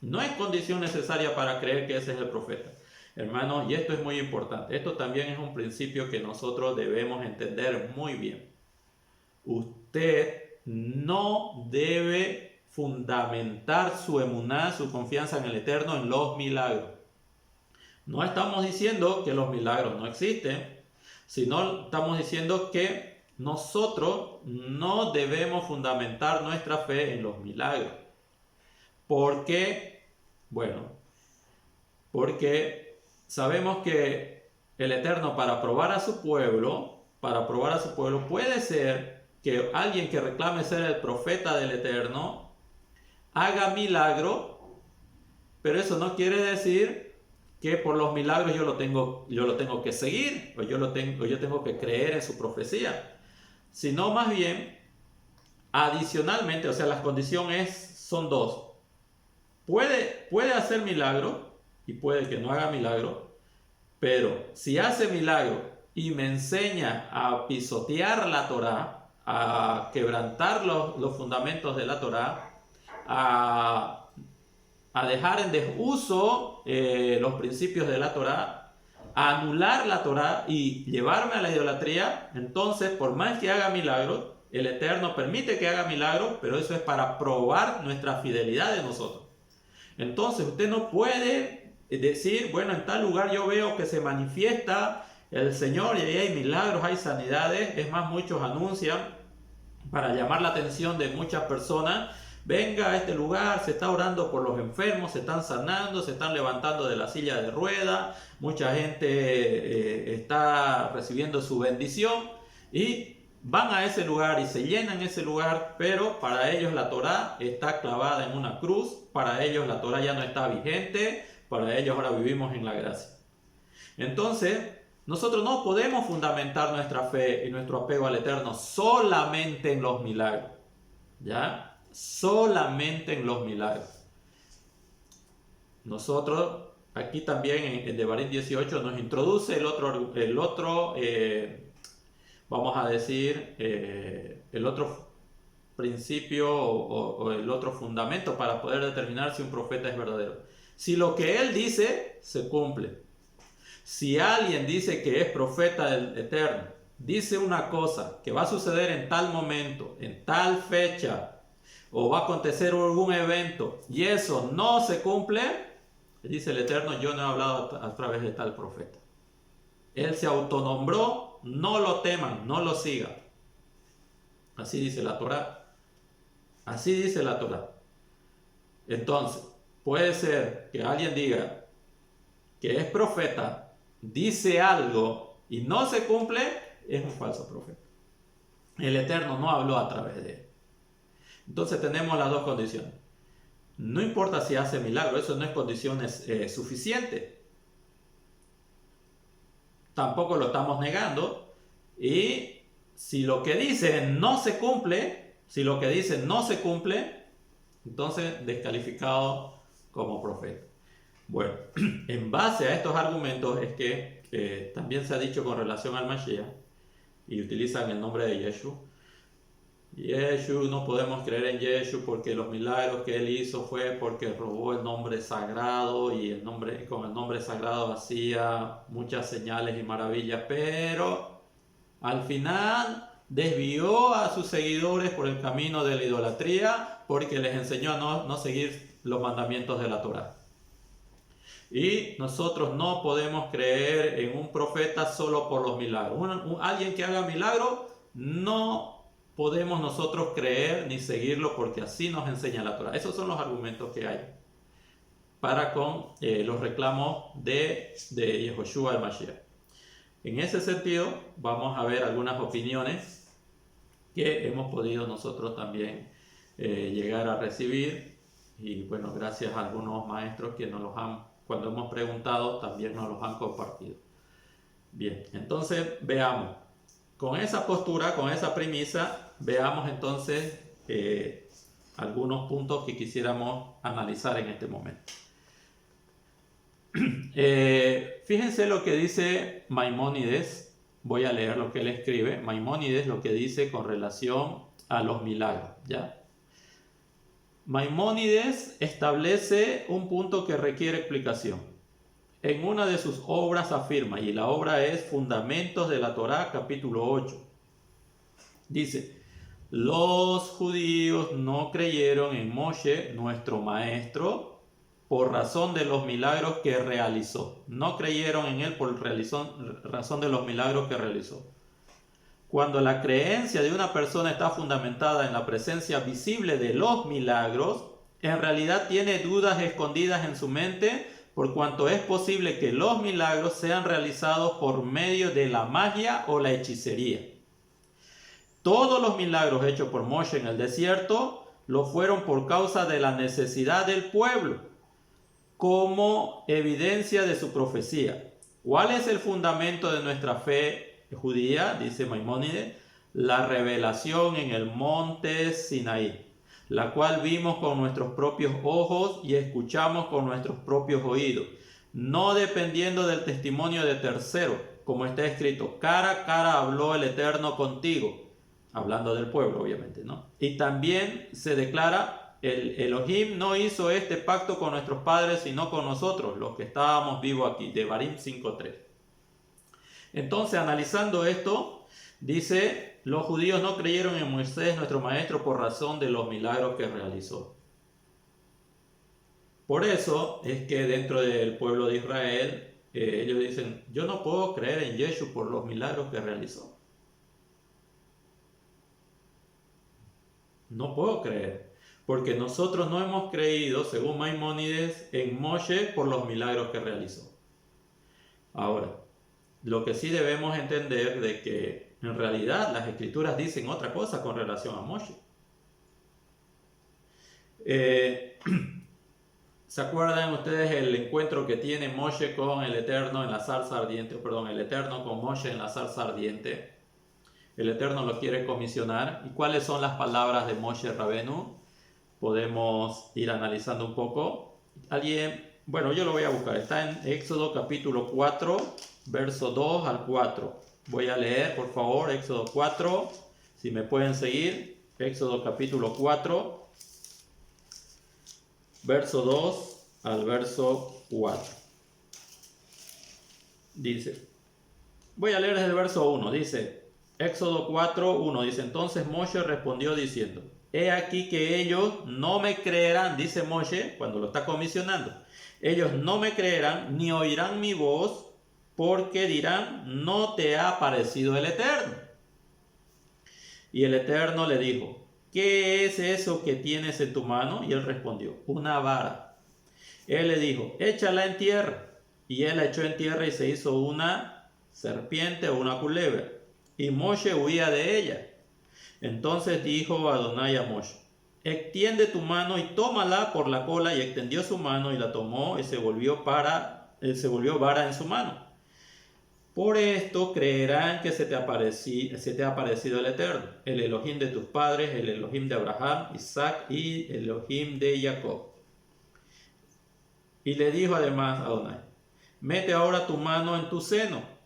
No es condición necesaria para creer que ese es el profeta. Hermanos, y esto es muy importante. Esto también es un principio que nosotros debemos entender muy bien. Usted no debe fundamentar su emuná, su confianza en el Eterno, en los milagros. No estamos diciendo que los milagros no existen, sino estamos diciendo que nosotros no debemos fundamentar nuestra fe en los milagros. ¿Por qué? Bueno, porque sabemos que el Eterno para probar a su pueblo, puede ser que alguien que reclame ser el profeta del Eterno haga milagro, pero eso no quiere decir que por los milagros yo lo tengo que seguir, o yo tengo que creer en su profecía, sino más bien, adicionalmente, o sea, las condiciones son dos. Puede hacer milagro y puede que no haga milagro, pero si hace milagro y me enseña a pisotear la Torá, a quebrantar los fundamentos de la Torá, a dejar en desuso los principios de la Torá, a anular la Torá y llevarme a la idolatría, entonces por más que haga milagros, el Eterno permite que haga milagros, pero eso es para probar nuestra fidelidad de nosotros. Entonces usted no puede decir, bueno, en tal lugar yo veo que se manifiesta el Señor y ahí hay milagros, hay sanidades. Es más, muchos anuncian para llamar la atención de muchas personas: venga a este lugar, se está orando por los enfermos, se están sanando, se están levantando de la silla de ruedas, mucha gente está recibiendo su bendición, y van a ese lugar y se llenan ese lugar, pero para ellos la Torá está clavada en una cruz, para ellos la Torá ya no está vigente, para ellos ahora vivimos en la gracia. Entonces, nosotros no podemos fundamentar nuestra fe y nuestro apego al Eterno solamente en los milagros, ¿ya? Solamente en los milagros. Nosotros, aquí también en Devarim 18 nos introduce el otro vamos a decir, el otro principio o el otro fundamento para poder determinar si un profeta es verdadero. Si lo que él dice se cumple. Si alguien dice que es profeta del Eterno, dice una cosa que va a suceder en tal momento, en tal fecha, o va a acontecer algún evento, y eso no se cumple, dice el Eterno: yo no he hablado a través de tal profeta. Él se autonombró. No lo teman, no lo sigan. Así dice la Torá. Así dice la Torá. Entonces, puede ser que alguien diga que es profeta, dice algo y no se cumple, es un falso profeta. El Eterno no habló a través de él. Entonces tenemos las dos condiciones. No importa si hace milagro, eso no es condición suficiente. Tampoco lo estamos negando, y si lo que dice no se cumple, entonces descalificado como profeta. Bueno, en base a estos argumentos es que también se ha dicho con relación al Mashiach, y utilizan el nombre de Yeshua. Yeshua, no podemos creer en Yeshua porque los milagros que él hizo fue porque robó el nombre sagrado, y con el nombre sagrado hacía muchas señales y maravillas, pero al final desvió a sus seguidores por el camino de la idolatría porque les enseñó a no seguir los mandamientos de la Torá. Y nosotros no podemos creer en un profeta solo por los milagros. Alguien que haga milagro, no podemos nosotros creer ni seguirlo porque así nos enseña la Torá. Esos son los argumentos que hay para con los reclamos de Yehoshua el Mashiach. En ese sentido, vamos a ver algunas opiniones que hemos podido nosotros también llegar a recibir, y bueno, gracias a algunos maestros que cuando hemos preguntado, también nos los han compartido. Bien, entonces veamos. Con esa postura, con esa premisa, veamos entonces algunos puntos que quisiéramos analizar en este momento. Fíjense lo que dice Maimónides voy a leer lo que él escribe. Maimónides lo que dice con relación a los milagros, ¿ya? Maimónides establece un punto que requiere explicación. En una de sus obras afirma, y la obra es Fundamentos de la Torá, capítulo 8. Dice: los judíos no creyeron en Moshe, nuestro maestro, por razón de los milagros que realizó. No creyeron en él por razón de los milagros que realizó. Cuando la creencia de una persona está fundamentada en la presencia visible de los milagros, en realidad tiene dudas escondidas en su mente, por cuanto es posible que los milagros sean realizados por medio de la magia o la hechicería. Todos los milagros hechos por Moshe en el desierto lo fueron por causa de la necesidad del pueblo, como evidencia de su profecía. ¿Cuál es el fundamento de nuestra fe judía? Dice Maimónides: la revelación en el monte Sinaí, la cual vimos con nuestros propios ojos y escuchamos con nuestros propios oídos, no dependiendo del testimonio de terceros, como está escrito: cara a cara habló el Eterno contigo. Hablando del pueblo, obviamente, ¿no? Y también se declara: el Elohim no hizo este pacto con nuestros padres, sino con nosotros, los que estábamos vivos aquí. Devarim 5:3. Entonces, analizando esto, dice: los judíos no creyeron en Moisés, nuestro maestro, por razón de los milagros que realizó. Por eso es que dentro del pueblo de Israel, ellos dicen: yo no puedo creer en Yeshua por los milagros que realizó. No puedo creer, porque nosotros no hemos creído, según Maimónides, en Moshe por los milagros que realizó. Ahora, lo que sí debemos entender de que en realidad las escrituras dicen otra cosa con relación a Moshe. ¿Se acuerdan ustedes el encuentro que tiene Moshe con el Eterno en la zarza ardiente? Perdón, el Eterno con Moshe en la zarza ardiente. El Eterno lo quiere comisionar. ¿Y cuáles son las palabras de Moshe Rabenu? Podemos ir analizando un poco. Bueno, yo lo voy a buscar. Está en Éxodo capítulo 4, verso 2 al 4. Voy a leer, por favor, Éxodo 4. Si me pueden seguir. Éxodo capítulo 4, verso 2 al verso 4. Dice, voy a leer desde el verso 1. Dice, Éxodo 4, 1. Dice: entonces Moshe respondió diciendo: he aquí que ellos no me creerán, dice Moshe cuando lo está comisionando. Ellos no me creerán ni oirán mi voz, porque dirán: no te ha aparecido el Eterno. Y el Eterno le dijo: ¿qué es eso que tienes en tu mano? Y él respondió: una vara. Él le dijo: échala en tierra. Y él la echó en tierra y se hizo una serpiente o una culebra. Y Moshe huía de ella. Entonces dijo Adonai a Moshe: extiende tu mano y tómala por la cola. Y extendió su mano y la tomó, y se volvió vara en su mano. Por esto creerán que se te ha aparecido el Eterno, el Elohim de tus padres, el Elohim de Abraham, Isaac y el Elohim de Jacob. Y le dijo además a Adonai: mete ahora tu mano en tu seno.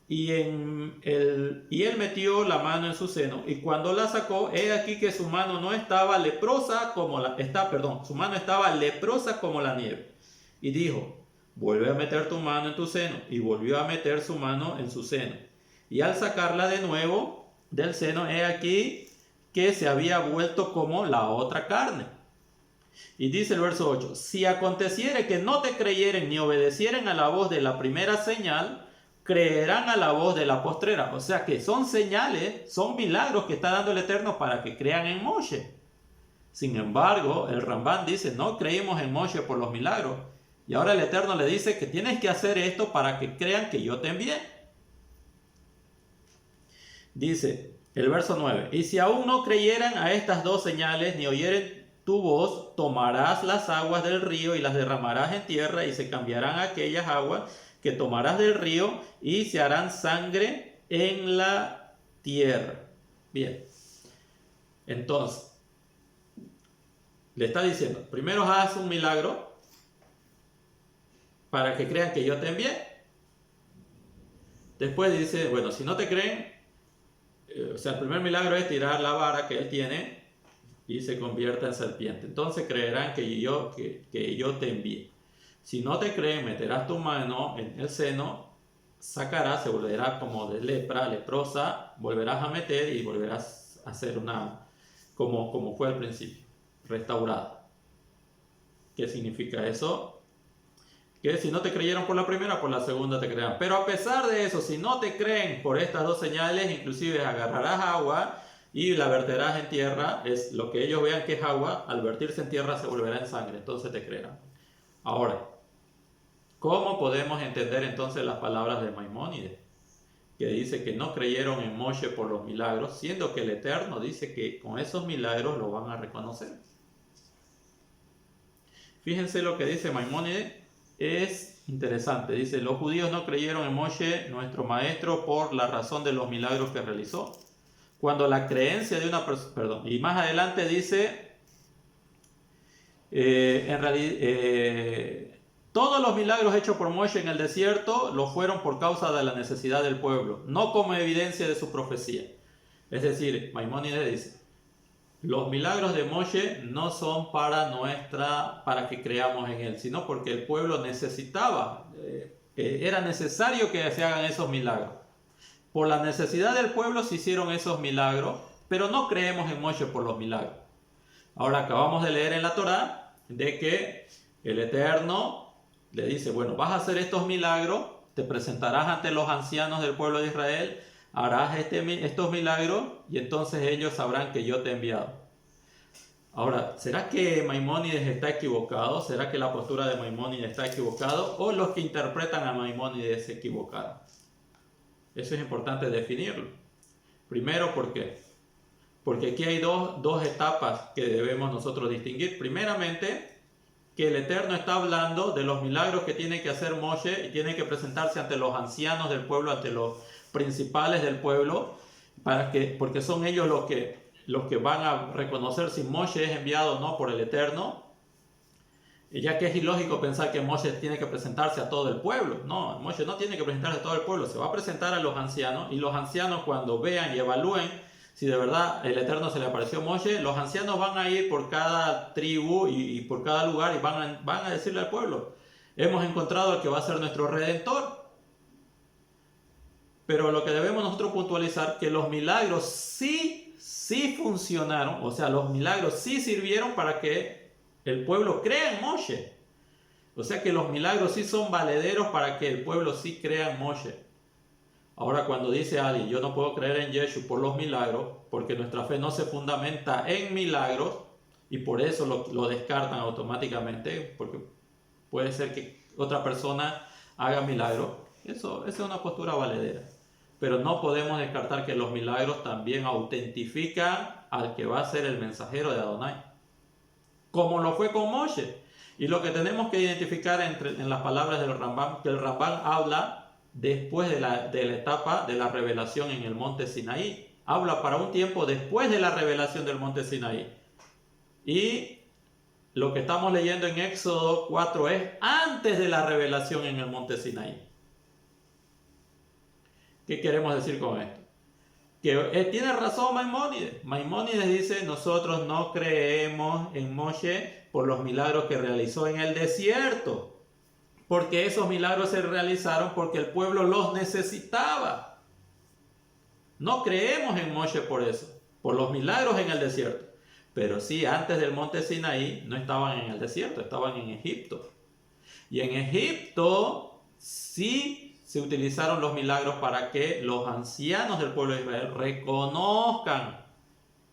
Y él metió la mano en su seno, y cuando la sacó, he aquí que su mano no estaba leprosa su mano estaba leprosa como la nieve. Y dijo: vuelve a meter tu mano en tu seno. Y volvió a meter su mano en su seno. Y al sacarla de nuevo del seno, he aquí que se había vuelto como la otra carne. Y dice el verso 8: si aconteciere que no te creyeren ni obedecieren a la voz de la primera señal, creerán a la voz de la postrera. O sea que son señales, son milagros que está dando el Eterno para que crean en Moshe. Sin embargo, el Rambán dice: no creímos en Moshe por los milagros. Y ahora el Eterno le dice que tienes que hacer esto para que crean que yo te envié. Dice el verso 9: y si aún no creyeran a estas dos señales, ni oyeren tu voz, tomarás las aguas del río y las derramarás en tierra, y se cambiarán aquellas aguas que tomarás del río, y se harán sangre en la tierra. Bien. Entonces, le está diciendo: primero haz un milagro para que crean que yo te envié. Después dice, bueno, si no te creen, o sea, el primer milagro es tirar la vara que él tiene y se convierta en serpiente. Entonces creerán que yo te envié. Si no te creen, meterás tu mano en el seno, sacarás, se volverá como de lepra, leprosa, volverás a meter y volverás a hacer una, como fue al principio, restaurada. ¿Qué significa eso? Que si no te creyeron por la primera, por la segunda te creerán. Pero a pesar de eso, si no te creen por estas dos señales, inclusive agarrarás agua y la verterás en tierra. Es lo que ellos vean que es agua, al vertirse en tierra se volverá en sangre, entonces te creerán. Ahora, ¿cómo podemos entender entonces las palabras de Maimónides? Que dice que no creyeron en Moshe por los milagros, siendo que el Eterno dice que con esos milagros lo van a reconocer. Fíjense lo que dice Maimónides, es interesante. Dice, los judíos no creyeron en Moshe, nuestro maestro, por la razón de los milagros que realizó. Cuando la creencia de una persona, perdón, y más adelante dice, en realidad, todos los milagros hechos por Moshe en el desierto lo fueron por causa de la necesidad del pueblo, no como evidencia de su profecía. Es decir, Maimónides dice, los milagros de Moshe no son para que creamos en él, sino porque el pueblo necesitaba, era necesario que se hagan esos milagros. Por la necesidad del pueblo se hicieron esos milagros, pero no creemos en Moshe por los milagros. Ahora acabamos de leer en la Torá de que el Eterno le dice, bueno, vas a hacer estos milagros, te presentarás ante los ancianos del pueblo de Israel, harás estos milagros y entonces ellos sabrán que yo te he enviado. Ahora, ¿será que Maimónides está equivocado? ¿Será que la postura de Maimónides está equivocado? ¿O los que interpretan a Maimónides se equivocaron? Eso es importante definirlo. Primero, ¿por qué? Porque aquí hay dos etapas que debemos nosotros distinguir. Primeramente, que el Eterno está hablando de los milagros que tiene que hacer Moshe y tiene que presentarse ante los ancianos del pueblo, ante los principales del pueblo, porque son ellos los que van a reconocer si Moshe es enviado o no por el Eterno, ya que es ilógico pensar que Moshe tiene que presentarse a todo el pueblo. No, Moshe no tiene que presentarse a todo el pueblo, se va a presentar a los ancianos, y los ancianos, cuando vean y evalúen si de verdad el Eterno se le apareció a Moshe, los ancianos van a ir por cada tribu y por cada lugar y van a decirle al pueblo, hemos encontrado al que va a ser nuestro Redentor. Pero lo que debemos nosotros puntualizar, que los milagros sí funcionaron, o sea, los milagros sí sirvieron para que el pueblo crea en Moshe. O sea que los milagros sí son valederos para que el pueblo sí crea en Moshe. Ahora, cuando dice alguien, yo no puedo creer en Yeshua por los milagros, porque nuestra fe no se fundamenta en milagros, y por eso lo descartan automáticamente, porque puede ser que otra persona haga milagros. Esa es una postura valedera. Pero no podemos descartar que los milagros también autentifican al que va a ser el mensajero de Adonai, como lo fue con Moshe. Y lo que tenemos que identificar en las palabras del Rambam, que el Rambam habla después de la etapa de la revelación en el monte Sinaí. Habla para un tiempo después de la revelación del monte Sinaí. Y lo que estamos leyendo en Éxodo 4 es antes de la revelación en el monte Sinaí. ¿Qué queremos decir con esto? Que tiene razón Maimónides. Maimónides dice, nosotros no creemos en Moshe por los milagros que realizó en el desierto, porque esos milagros se realizaron porque el pueblo los necesitaba. No creemos en Moshe por eso, por los milagros en el desierto. Pero sí, antes del monte Sinaí no estaban en el desierto, estaban en Egipto. Y en Egipto sí se utilizaron los milagros para que los ancianos del pueblo de Israel reconozcan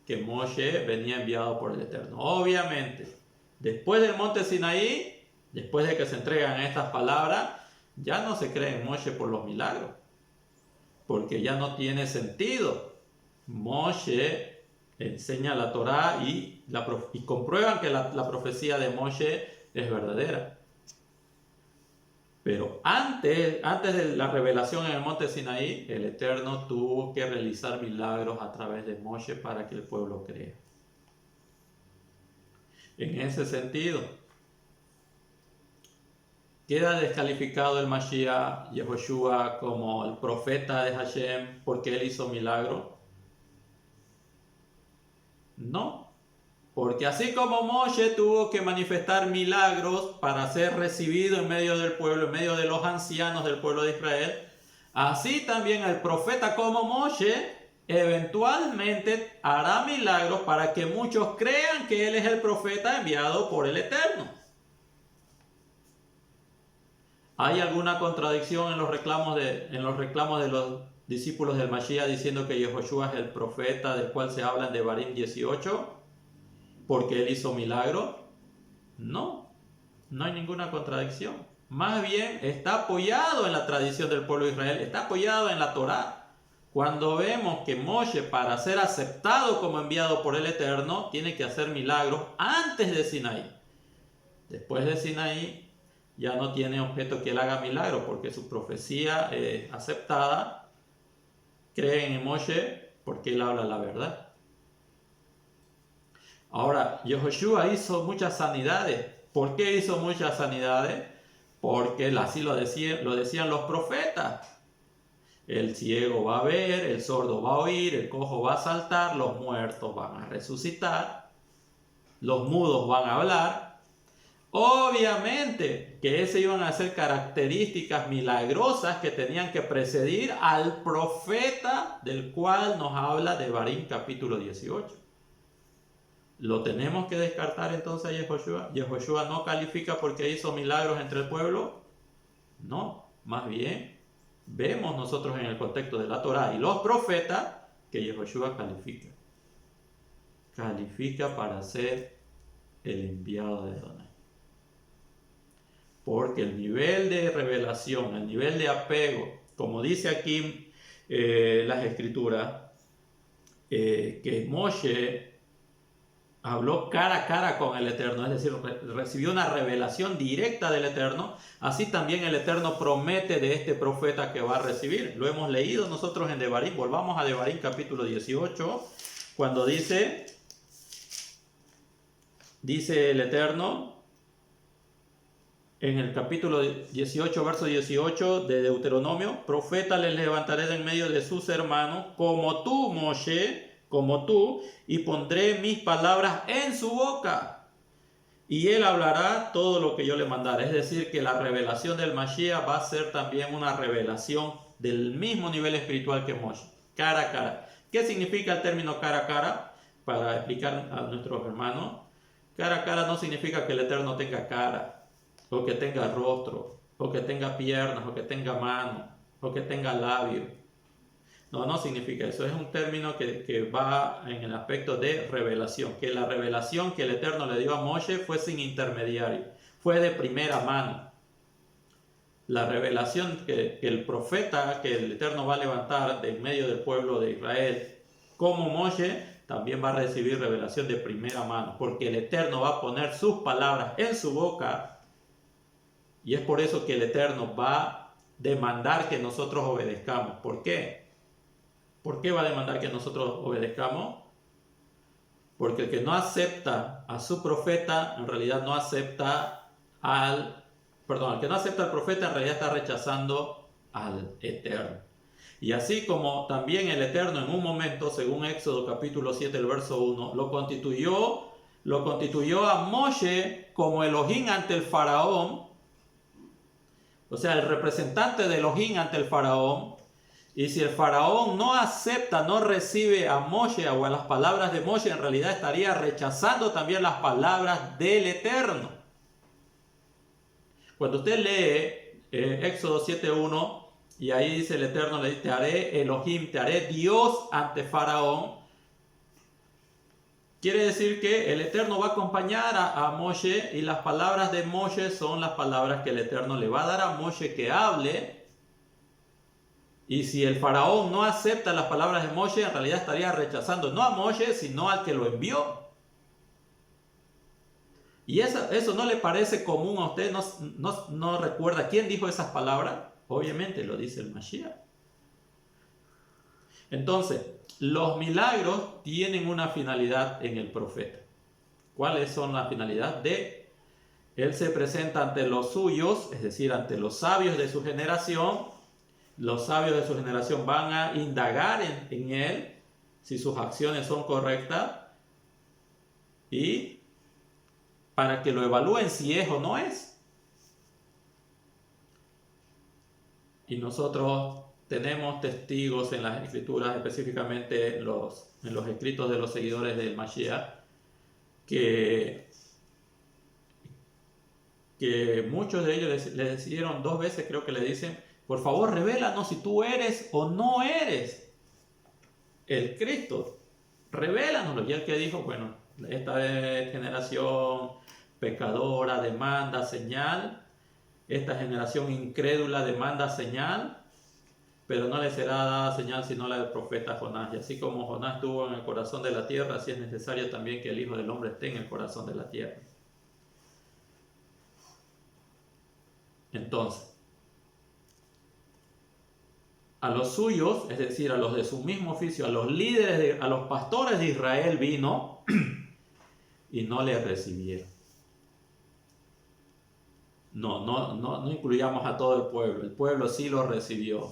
que Moshe venía enviado por el Eterno. Obviamente, después del monte Sinaí, después de que se entregan estas palabras, ya no se cree en Moshe por los milagros, porque ya no tiene sentido. Moshe enseña la Torá y comprueban que la profecía de Moshe es verdadera. Pero antes de la revelación en el monte Sinaí, el Eterno tuvo que realizar milagros a través de Moshe para que el pueblo crea. En ese sentido, ¿Queda descalificado el Mashiach Yehoshua como el profeta de Hashem porque él hizo milagro? No, porque así como Moshe tuvo que manifestar milagros para ser recibido en medio del pueblo, en medio de los ancianos del pueblo de Israel, así también el profeta como Moshe eventualmente hará milagros para que muchos crean que él es el profeta enviado por el Eterno. ¿Hay alguna contradicción en los reclamos de los discípulos del Mashiach diciendo que Yehoshua es el profeta del cual se habla en Devarim 18 porque él hizo milagro? No, no hay ninguna contradicción. Más bien está apoyado en la tradición del pueblo de Israel, está apoyado en la Torá. Cuando vemos que Moshe, para ser aceptado como enviado por el Eterno, tiene que hacer milagros antes de Sinaí. Después de Sinaí ya no tiene objeto que él haga milagro, porque su profecía aceptada, creen en Moshe porque él habla la verdad. Ahora, Yehoshua hizo muchas sanidades. ¿Por qué hizo muchas sanidades? Porque así lo decían los profetas. El ciego va a ver, el sordo va a oír, el cojo va a saltar, los muertos van a resucitar, los mudos van a hablar. Obviamente que esas iban a ser características milagrosas que tenían que precedir al profeta del cual nos habla Devarim capítulo 18. ¿Lo tenemos que descartar entonces a Yehoshua? ¿Yehoshua no califica porque hizo milagros entre el pueblo? No, más bien vemos nosotros en el contexto de la Torá y los profetas que Yehoshua califica. Califica para ser el enviado de Adonai. Porque el nivel de revelación, el nivel de apego, como dice aquí las escrituras, que Moshe habló cara a cara con el Eterno, es decir, recibió una revelación directa del Eterno, así también el Eterno promete de este profeta que va a recibir. Lo hemos leído nosotros en Devarim. Volvamos a Devarim capítulo 18, cuando dice el Eterno, en el capítulo 18, verso 18 de Deuteronomio: profeta les levantaré de en medio de sus hermanos, como tú, Moshe, como tú, y pondré mis palabras en su boca, y él hablará todo lo que yo le mandare. Es decir, que la revelación del Mashiach va a ser también una revelación del mismo nivel espiritual que Moshe, cara a cara. ¿Qué significa el término cara a cara? Para explicar a nuestros hermanos, cara a cara no significa que el Eterno tenga cara, o que tenga rostro, o que tenga piernas, o que tenga manos, o que tenga labios. No significa eso. Es un término que va en el aspecto de revelación. Que la revelación que el Eterno le dio a Moshe fue sin intermediario, fue de primera mano. La revelación que el profeta que el Eterno va a levantar de en medio del pueblo de Israel, como Moshe, también va a recibir revelación de primera mano, porque el Eterno va a poner sus palabras en su boca. Y es por eso que el Eterno va a demandar que nosotros obedezcamos. ¿Por qué? ¿Por qué va a demandar que nosotros obedezcamos? Porque el que no acepta a su profeta, en realidad no acepta el que no acepta al profeta, en realidad está rechazando al Eterno. Y así como también el Eterno en un momento, según Éxodo capítulo 7, el verso 1, lo constituyó a Moshe como Elohim ante el faraón, o sea, el representante de Elohim ante el faraón. Y si el faraón no acepta, no recibe a Moshe o a las palabras de Moshe, en realidad estaría rechazando también las palabras del Eterno. Cuando usted lee Éxodo 7.1, y ahí dice el Eterno, le dice: te haré Elohim, te haré Dios ante faraón. Quiere decir que el Eterno va a acompañar a Moshe, y las palabras de Moshe son las palabras que el Eterno le va a dar a Moshe que hable. Y si el faraón no acepta las palabras de Moshe, en realidad estaría rechazando no a Moshe, sino al que lo envió. ¿Y eso no le parece común a usted? ¿No recuerda quién dijo esas palabras? Obviamente lo dice el Mashiach. Entonces, los milagros tienen una finalidad en el profeta. ¿Cuáles son las finalidades? De Él se presenta ante los suyos, es decir, ante los sabios de su generación. Los sabios de su generación van a indagar en él si sus acciones son correctas y para que lo evalúen si es o no es. Y nosotros tenemos testigos en las escrituras, específicamente en los escritos de los seguidores del Mashiach, que muchos de ellos le decidieron 2 veces, creo que le dicen, por favor revélanos si tú eres o no eres el Cristo, revélanoslo. Y el que dijo, bueno, esta generación pecadora demanda señal, esta generación incrédula demanda señal, pero no le será dada señal sino la del profeta Jonás. Y así como Jonás estuvo en el corazón de la tierra, así es necesario también que el Hijo del Hombre esté en el corazón de la tierra. Entonces, a los suyos, es decir, a los de su mismo oficio, a los líderes, a los pastores de Israel vino y no le recibieron. No incluyamos a todo el pueblo. El pueblo sí lo recibió,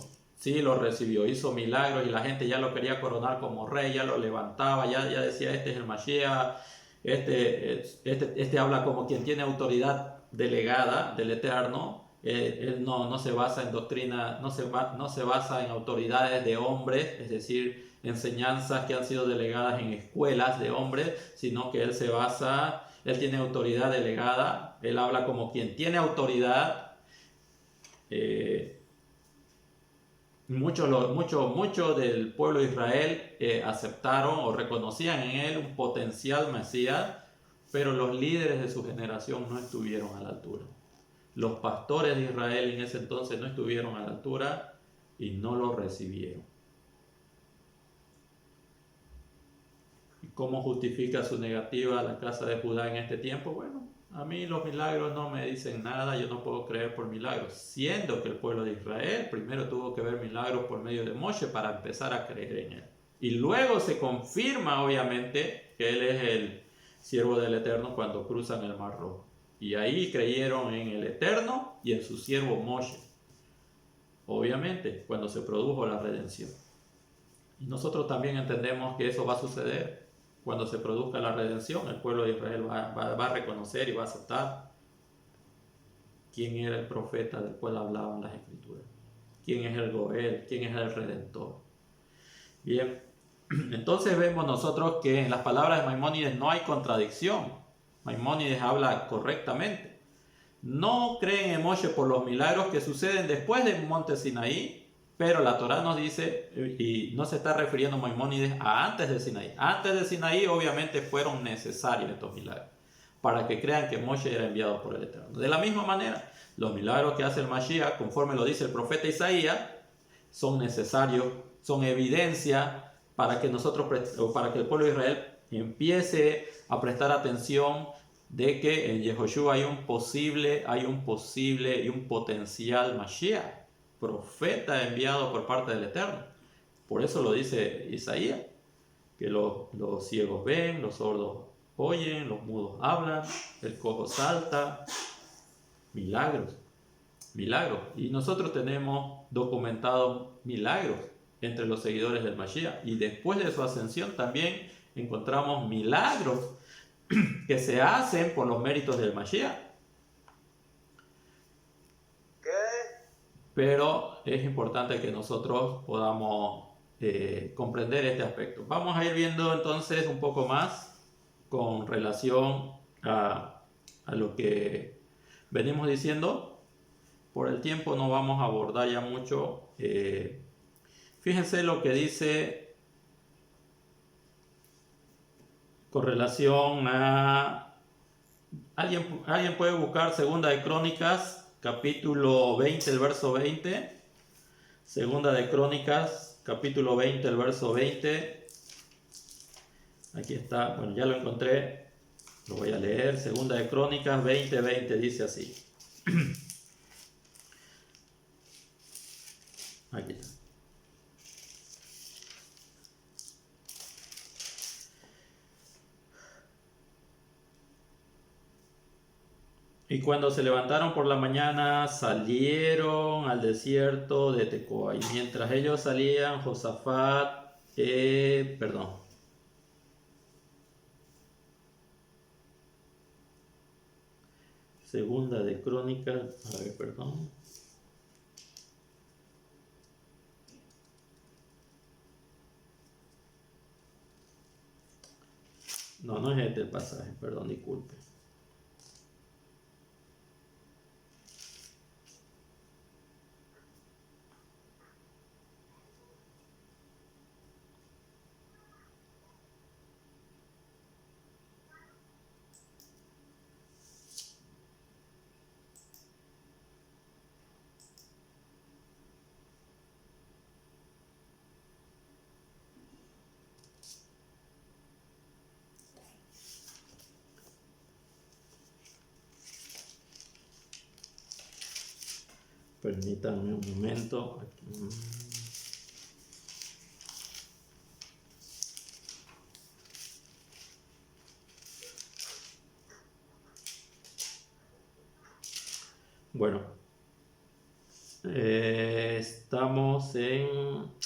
hizo milagros y la gente ya lo quería coronar como rey, ya lo levantaba, ya decía, este es el Mashiach, este habla como quien tiene autoridad delegada del Eterno. Él no se basa en doctrina, no se basa en autoridades de hombres, es decir, enseñanzas que han sido delegadas en escuelas de hombres, sino que él tiene autoridad delegada, él habla como quien tiene autoridad. Muchos del pueblo de Israel aceptaron o reconocían en él un potencial Mesías, pero los líderes de su generación no estuvieron a la altura. Los pastores de Israel en ese entonces no estuvieron a la altura y no lo recibieron. ¿Y cómo justifica su negativa a la casa de Judá en este tiempo? Bueno, a mí los milagros no me dicen nada, yo no puedo creer por milagros, siendo que el pueblo de Israel primero tuvo que ver milagros por medio de Moshe para empezar a creer en él. Y luego se confirma, obviamente, que él es el siervo del Eterno cuando cruzan el Mar Rojo. Y ahí creyeron en el Eterno y en su siervo Moshe. Obviamente, cuando se produjo la redención. Y nosotros también entendemos que eso va a suceder. Cuando se produzca la redención, el pueblo de Israel va a reconocer y va a aceptar quién era el profeta del cual hablaban las escrituras. Quién es el Goel, quién es el Redentor. Bien, entonces vemos nosotros que en las palabras de Maimónides no hay contradicción. Maimónides habla correctamente. No creen en Moshe por los milagros que suceden después del monte Sinaí, pero la Torá nos dice, y no se está refiriendo Maimónides a antes de Sinaí. Antes de Sinaí obviamente fueron necesarios estos milagros, para que crean que Moshe era enviado por el Eterno. De la misma manera, los milagros que hace el Mashiach, conforme lo dice el profeta Isaías, son necesarios, son evidencia para que para que el pueblo de Israel empiece a prestar atención de que en Yehoshua hay un posible y un potencial Mashiach, profeta enviado por parte del Eterno. Por eso lo dice Isaías, que los ciegos ven, los sordos oyen, los mudos hablan, el cojo salta. Milagros. Y nosotros tenemos documentados milagros entre los seguidores del Mashiach. Y después de su ascensión también encontramos milagros que se hacen por los méritos del Mashiach. Pero es importante que nosotros podamos comprender este aspecto. Vamos a ir viendo entonces un poco más con relación a lo que venimos diciendo. Por el tiempo no vamos a abordar ya mucho. Fíjense lo que dice con relación a... ¿Alguien puede buscar Segunda de Crónicas, capítulo 20, el verso 20? Segunda de Crónicas, capítulo 20, el verso 20. Aquí está, bueno, ya lo encontré. Lo voy a leer. Segunda de Crónicas 20, 20 dice así. Aquí está. Y cuando se levantaron por la mañana, salieron al desierto de Tecoa. Y mientras ellos salían, Josafat, Segunda de Crónicas, a ver, perdón. No, no es este el pasaje, perdón, disculpe. Permítanme un momento. Bueno, estamos en...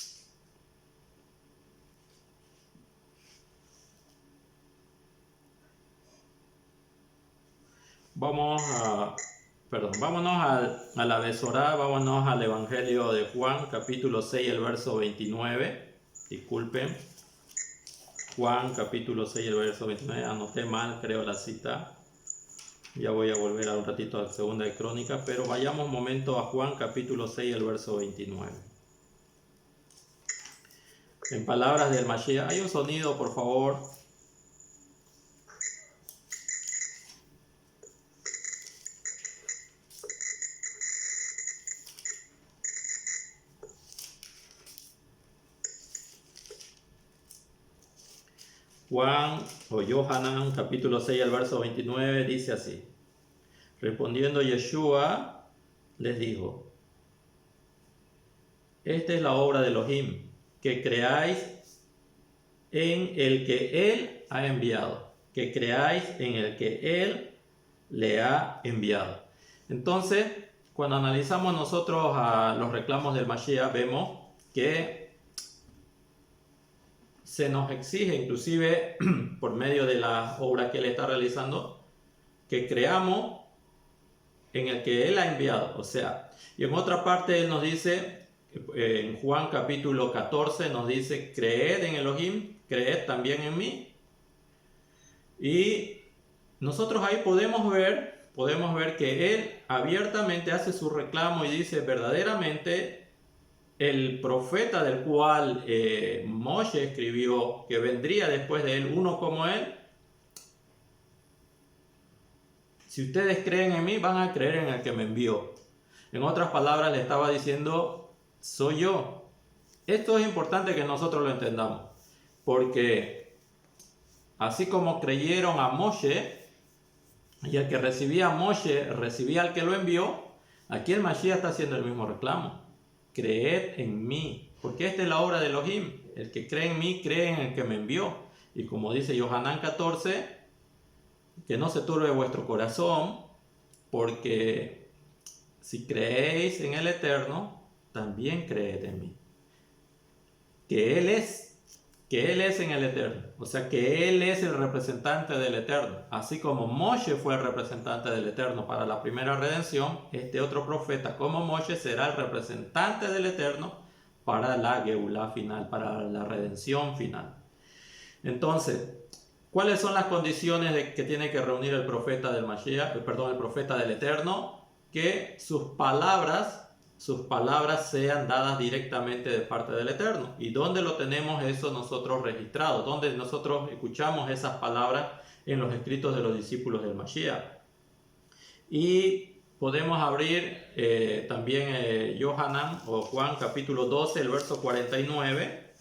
vámonos a la Besorá, vámonos al Evangelio de Juan, capítulo 6, el verso 29. Disculpen. Juan, capítulo 6, el verso 29. Anoté mal, creo, la cita. Ya voy a volver a un ratito a la segunda de Crónica, pero vayamos un momento a Juan, capítulo 6, el verso 29. En palabras del Mashiach, hay un sonido, por favor. Juan o Yohanan, capítulo 6, el verso 29, dice así. Respondiendo Yeshua, les dijo, esta es la obra de Elohim, que creáis en el que Él ha enviado, que creáis en el que Él le ha enviado. Entonces, cuando analizamos nosotros a los reclamos del Mashiach, vemos que se nos exige, inclusive por medio de la obra que Él está realizando, que creamos en el que Él ha enviado. O sea, y en otra parte Él nos dice, en Juan capítulo 14, nos dice, creed en Elohim, creed también en mí. Y nosotros ahí podemos ver que Él abiertamente hace su reclamo y dice, verdaderamente, el profeta del cual Moshe escribió, que vendría después de él, uno como él, si ustedes creen en mí, van a creer en el que me envió. En otras palabras, le estaba diciendo, soy yo. Esto es importante que nosotros lo entendamos, porque así como creyeron a Moshe, y el que recibía a Moshe recibía al que lo envió, aquí el Mashiach está haciendo el mismo reclamo. Creed en mí, porque esta es la obra de Elohim. El que cree en mí, cree en el que me envió. Y como dice Yohanan 14, que no se turbe vuestro corazón, porque si creéis en el Eterno, también creed en mí. Que Él es en el Eterno. O sea, que Él es el representante del Eterno. Así como Moshe fue el representante del Eterno para la primera redención, este otro profeta como Moshe será el representante del Eterno para la Geulá final, para la redención final. Entonces, ¿cuáles son las condiciones que tiene que reunir el profeta del Mashiach, el profeta del Eterno? Que sus palabras sean dadas directamente de parte del Eterno. ¿Y dónde lo tenemos eso nosotros registrado? ¿Dónde nosotros escuchamos esas palabras? En los escritos de los discípulos del Mashiach. Y podemos abrir también Yohanan o Juan capítulo 12, el verso 49.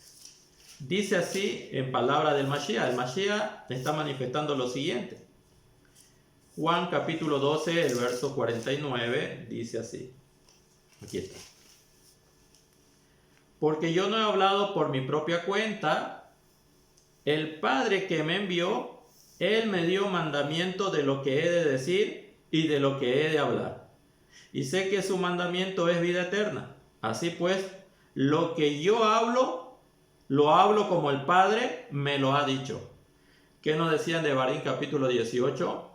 Dice así en palabra del Mashiach. El Mashiach está manifestando lo siguiente. Juan capítulo 12, el verso 49, dice así. Aquí está. Porque yo no he hablado por mi propia cuenta. El Padre que me envió, Él me dio mandamiento de lo que he de decir y de lo que he de hablar. Y sé que su mandamiento es vida eterna. Así pues, lo que yo hablo, lo hablo como el Padre me lo ha dicho. ¿Qué nos decían de Barín capítulo 18?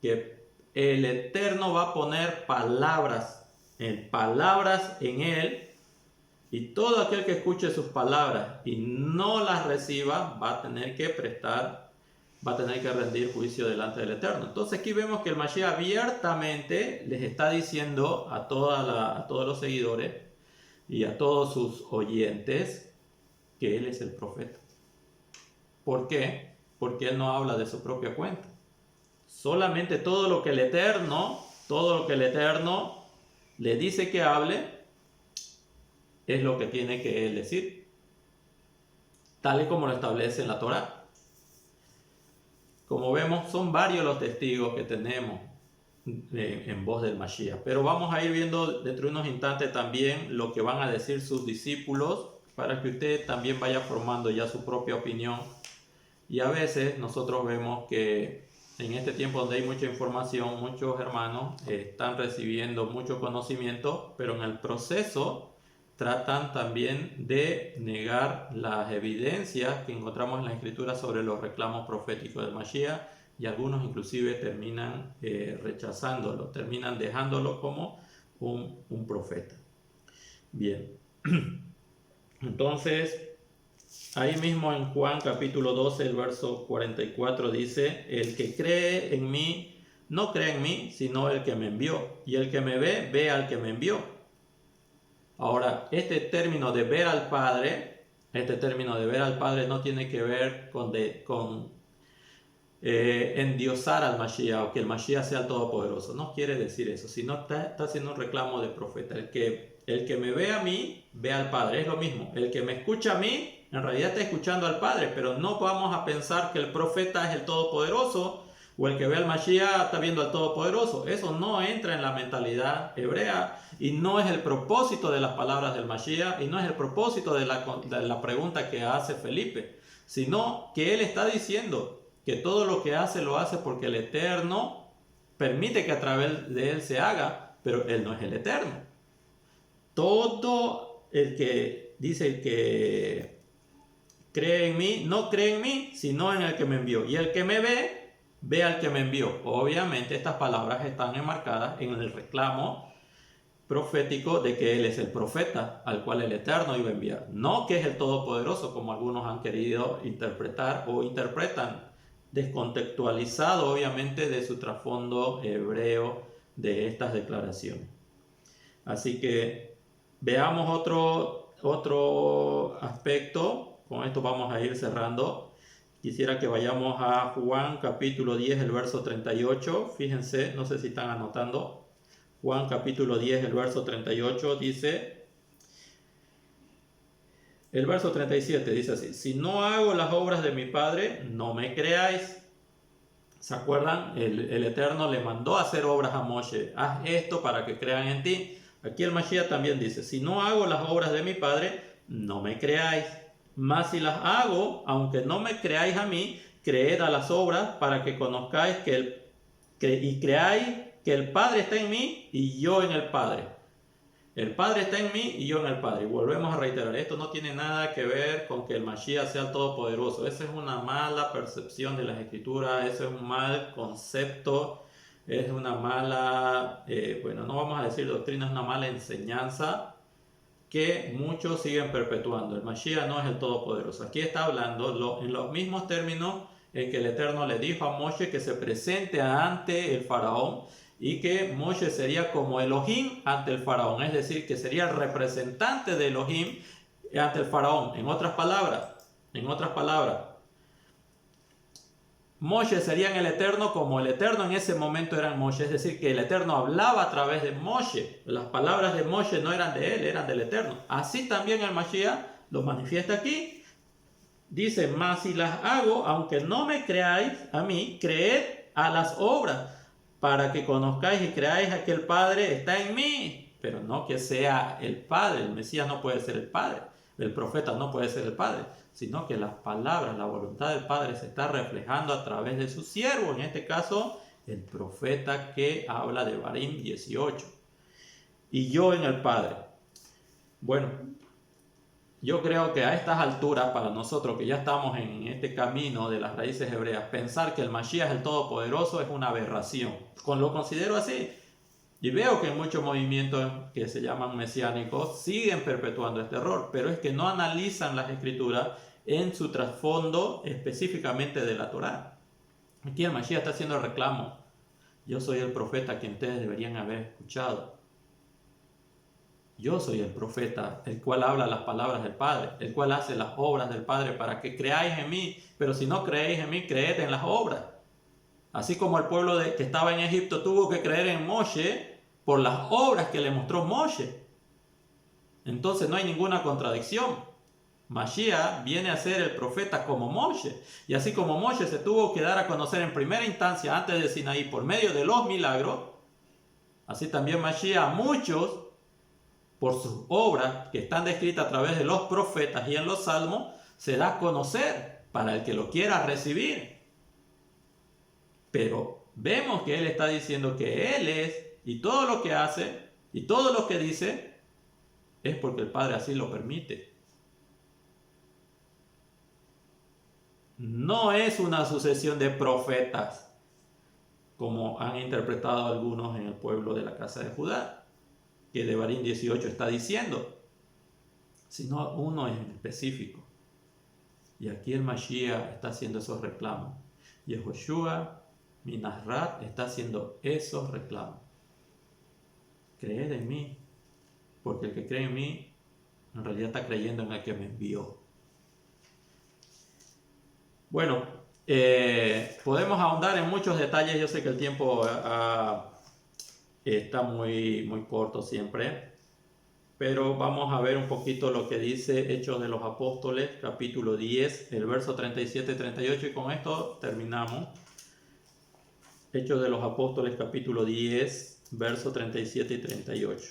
Que el Eterno va a poner palabras en él, y todo aquel que escuche sus palabras y no las reciba va a tener que rendir juicio delante del Eterno. Entonces aquí vemos que el Mashiach abiertamente les está diciendo a todos los seguidores y a todos sus oyentes que Él es el profeta. ¿Por qué? Porque Él no habla de su propia cuenta. Solamente todo lo que el Eterno le dice que hable, es lo que tiene que Él decir, tal y como lo establece en la Torá. Como vemos, son varios los testigos que tenemos en voz del Mashiach. Pero vamos a ir viendo dentro de unos instantes también lo que van a decir sus discípulos, para que usted también vaya formando ya su propia opinión. Y a veces nosotros vemos que en este tiempo donde hay mucha información, muchos hermanos están recibiendo mucho conocimiento, pero en el proceso tratan también de negar las evidencias que encontramos en la Escritura sobre los reclamos proféticos del Mashiach, y algunos inclusive terminan rechazándolo, terminan dejándolo como un profeta. Bien, entonces ahí mismo en Juan capítulo 12, el verso 44 dice: el que cree en mí, no cree en mí, sino el que me envió, y el que me ve, ve al que me envió. Ahora, este término de ver al Padre no tiene que ver con endiosar al Mashiach, o que el Mashiach sea el Todopoderoso. No quiere decir eso, sino está haciendo un reclamo de profeta. El que me ve a mí, ve al Padre. Es lo mismo. El que me escucha a mí, en realidad está escuchando al Padre, pero no vamos a pensar que el profeta es el Todopoderoso, o el que ve al Mashiach está viendo al Todopoderoso. Eso no entra en la mentalidad hebrea, y no es el propósito de las palabras del Mashiach, y no es el propósito de la pregunta que hace Felipe, sino que él está diciendo que todo lo que hace lo hace porque el Eterno permite que a través de él se haga, pero él no es el Eterno. Todo el que dice el que cree en mí, no cree en mí, sino en el que me envió. Y el que me ve, ve al que me envió. Obviamente estas palabras están enmarcadas en el reclamo profético de que Él es el profeta al cual el Eterno iba a enviar. No que es el Todopoderoso, como algunos han querido interpretar o interpretan, descontextualizado obviamente de su trasfondo hebreo de estas declaraciones. Así que veamos otro aspecto. Con esto vamos a ir cerrando. Quisiera que vayamos a Juan capítulo 10, el verso 38. Fíjense, no sé si están anotando. Juan capítulo 10, el verso 38 dice, el verso 37 dice así: si no hago las obras de mi Padre, no me creáis. ¿Se acuerdan? El Eterno le mandó a hacer obras a Moshe. Haz esto para que crean en ti. Aquí el Mashiach también dice: si no hago las obras de mi Padre, no me creáis. Mas si las hago, aunque no me creáis a mí, creed a las obras para que conozcáis y creáis que el Padre está en mí y yo en el Padre. El Padre está en mí y yo en el Padre. Y volvemos a reiterar, esto no tiene nada que ver con que el Mashiach sea el Todopoderoso. Esa es una mala percepción de las Escrituras, ese es un mal concepto, es una mala, no vamos a decir doctrina, es una mala enseñanza que muchos siguen perpetuando. El Mashiach no es el Todopoderoso. Aquí está hablando en los mismos términos en que el Eterno le dijo a Moshe que se presente ante el faraón, y que Moshe sería como Elohim ante el faraón, es decir, que sería el representante de Elohim ante el faraón. En otras palabras, Moshe sería en el Eterno como el Eterno en ese momento era en Moshe, es decir, que el Eterno hablaba a través de Moshe. Las palabras de Moshe no eran de él, eran del Eterno. Así también el Mashiach lo manifiesta aquí. Dice: mas si las hago, aunque no me creáis a mí, creed a las obras, para que conozcáis y creáis que el Padre está en mí. Pero no que sea el Padre. El Mesías no puede ser el Padre, el profeta no puede ser el Padre, sino que las palabras, la voluntad del Padre se está reflejando a través de su siervo, en este caso el profeta que habla de Barim 18. Y yo en el Padre. Bueno, yo creo que a estas alturas, para nosotros que ya estamos en este camino de las raíces hebreas, pensar que el Mashiach es el Todopoderoso es una aberración. Lo considero así. Y veo que muchos movimientos que se llaman mesiánicos siguen perpetuando este error, pero es que no analizan las escrituras en su trasfondo específicamente de la Torá. Aquí el Mashiach está haciendo el reclamo. Yo soy el profeta que ustedes deberían haber escuchado. Yo soy el profeta, el cual habla las palabras del Padre, el cual hace las obras del Padre para que creáis en mí. Pero si no creéis en mí, creed en las obras. Así como el pueblo que estaba en Egipto tuvo que creer en Moshe por las obras que le mostró Moshe. Entonces no hay ninguna contradicción. Mashiach viene a ser el profeta como Moshe. Y así como Moshe se tuvo que dar a conocer en primera instancia antes de Sinaí por medio de los milagros, así también Mashiach a muchos, por sus obras que están descritas a través de los profetas y en los salmos, se da a conocer para el que lo quiera recibir. Pero vemos que él está diciendo que él es, y todo lo que hace, y todo lo que dice, es porque el Padre así lo permite. No es una sucesión de profetas, como han interpretado algunos en el pueblo de la casa de Judá, que Devarim 18 está diciendo, sino uno en específico. Y aquí el Mashiach está haciendo esos reclamos. Yehoshua Minasrat está haciendo esos reclamos. Creed en mí, porque el que cree en mí, en realidad está creyendo en el que me envió. Bueno, podemos ahondar en muchos detalles. Yo sé que el tiempo está muy corto siempre, pero vamos a ver un poquito lo que dice Hechos de los Apóstoles, capítulo 10, el verso 37 y 38, y con esto terminamos. Hechos de los Apóstoles, capítulo 10, verso 37 y 38.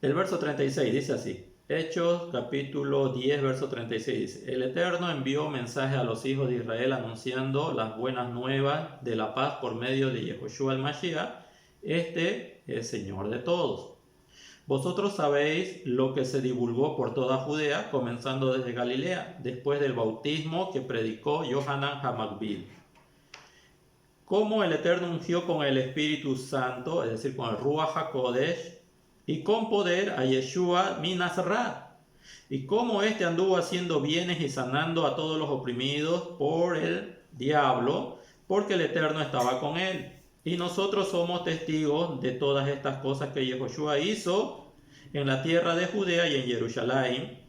El verso 36 dice así. Hechos capítulo 10 verso 36 dice: El Eterno envió mensaje a los hijos de Israel anunciando las buenas nuevas de la paz por medio de Yehoshua el Mashiach. Este es Señor de todos. Vosotros sabéis lo que se divulgó por toda Judea, comenzando desde Galilea, después del bautismo que predicó Yohanan Hamacbil. Cómo el Eterno ungió con el Espíritu Santo, es decir, con el Ruach HaKodesh, y con poder a Yeshua mi Nazarat, y cómo éste anduvo haciendo bienes y sanando a todos los oprimidos por el diablo, porque el Eterno estaba con él. Y nosotros somos testigos de todas estas cosas que Yehoshua hizo en la tierra de Judea y en Jerusalén,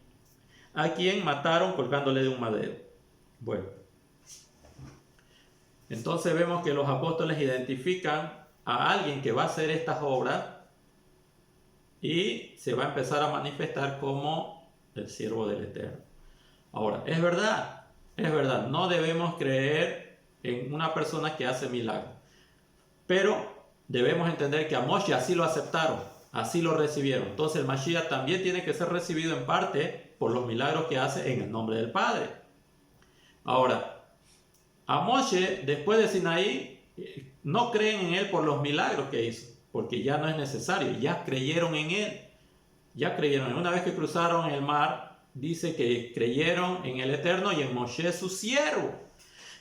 a quien mataron colgándole de un madero. Bueno, entonces vemos que los apóstoles identifican a alguien que va a hacer estas obras y se va a empezar a manifestar como el siervo del Eterno. Ahora, es verdad, no debemos creer en una persona que hace milagros, pero debemos entender que a Moshe así lo aceptaron, así lo recibieron. Entonces el Mashiach también tiene que ser recibido en parte por los milagros que hace en el nombre del Padre. Ahora, a Moshe, después de Sinaí, no creen en él por los milagros que hizo, porque ya no es necesario, ya creyeron en él. Ya creyeron. Una vez que cruzaron el mar, dice que creyeron en el Eterno y en Moshe su siervo.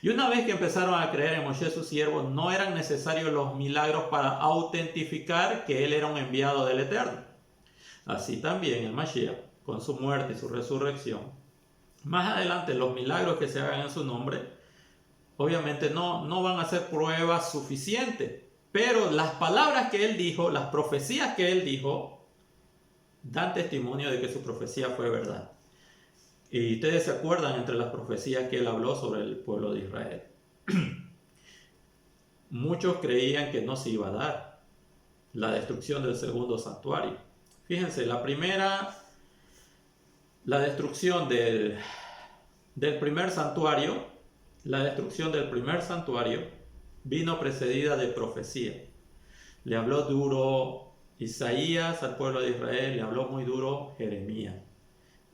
Y una vez que empezaron a creer en Moshe su siervo, no eran necesarios los milagros para autentificar que él era un enviado del Eterno. Así también el Mashiach, con su muerte y su resurrección. Más adelante, los milagros que se hagan en su nombre, obviamente no van a ser pruebas suficientes. Pero las palabras que él dijo, las profecías que él dijo, dan testimonio de que su profecía fue verdad. Y ustedes se acuerdan entre las profecías que él habló sobre el pueblo de Israel. Muchos creían que no se iba a dar la destrucción del segundo santuario. Fíjense, la primera, la destrucción del del primer santuario, la destrucción del primer santuario, vino precedida de profecía. Le habló duro Isaías al pueblo de Israel, le habló muy duro Jeremías.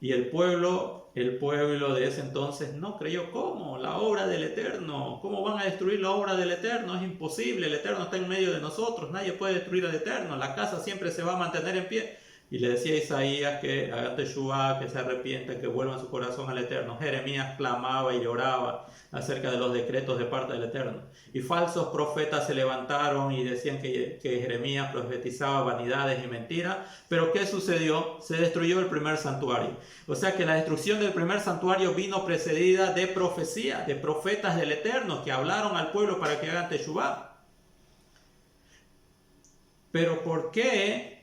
Y el pueblo de ese entonces no creyó. ¿Cómo? La obra del Eterno. ¿Cómo van a destruir la obra del Eterno? Es imposible. El Eterno está en medio de nosotros. Nadie puede destruir al Eterno. La casa siempre se va a mantener en pie. Y le decía a Isaías que hagan teshuvá, que se arrepientan, que vuelvan su corazón al Eterno. Jeremías clamaba y lloraba acerca de los decretos de parte del Eterno. Y falsos profetas se levantaron y decían que Jeremías profetizaba vanidades y mentiras. Pero ¿qué sucedió? Se destruyó el primer santuario. O sea que la destrucción del primer santuario vino precedida de profecía, de profetas del Eterno que hablaron al pueblo para que hagan teshuvá. Pero ¿por qué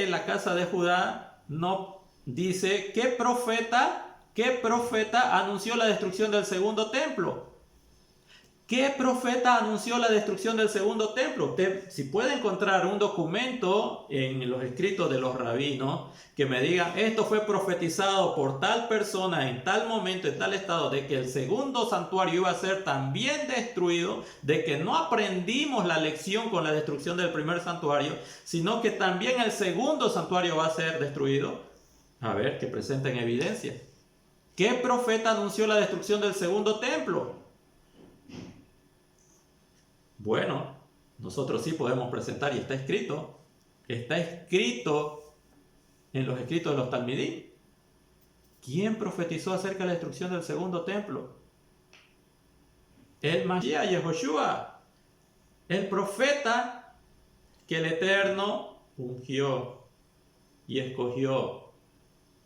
la casa de Judá no dice qué profeta anunció la destrucción del segundo templo? ¿Qué profeta anunció la destrucción del segundo templo? Usted, si puede encontrar un documento en los escritos de los rabinos que me diga esto fue profetizado por tal persona en tal momento, en tal estado, de que el segundo santuario iba a ser también destruido, de que no aprendimos la lección con la destrucción del primer santuario, sino que también el segundo santuario va a ser destruido. A ver, que presenten evidencia. ¿Qué profeta anunció la destrucción del segundo templo? Bueno, nosotros sí podemos presentar y está escrito en los escritos de los Talmidim. ¿Quién profetizó acerca de la destrucción del segundo templo? El Mashiach, Yehoshua, el profeta que el Eterno ungió y escogió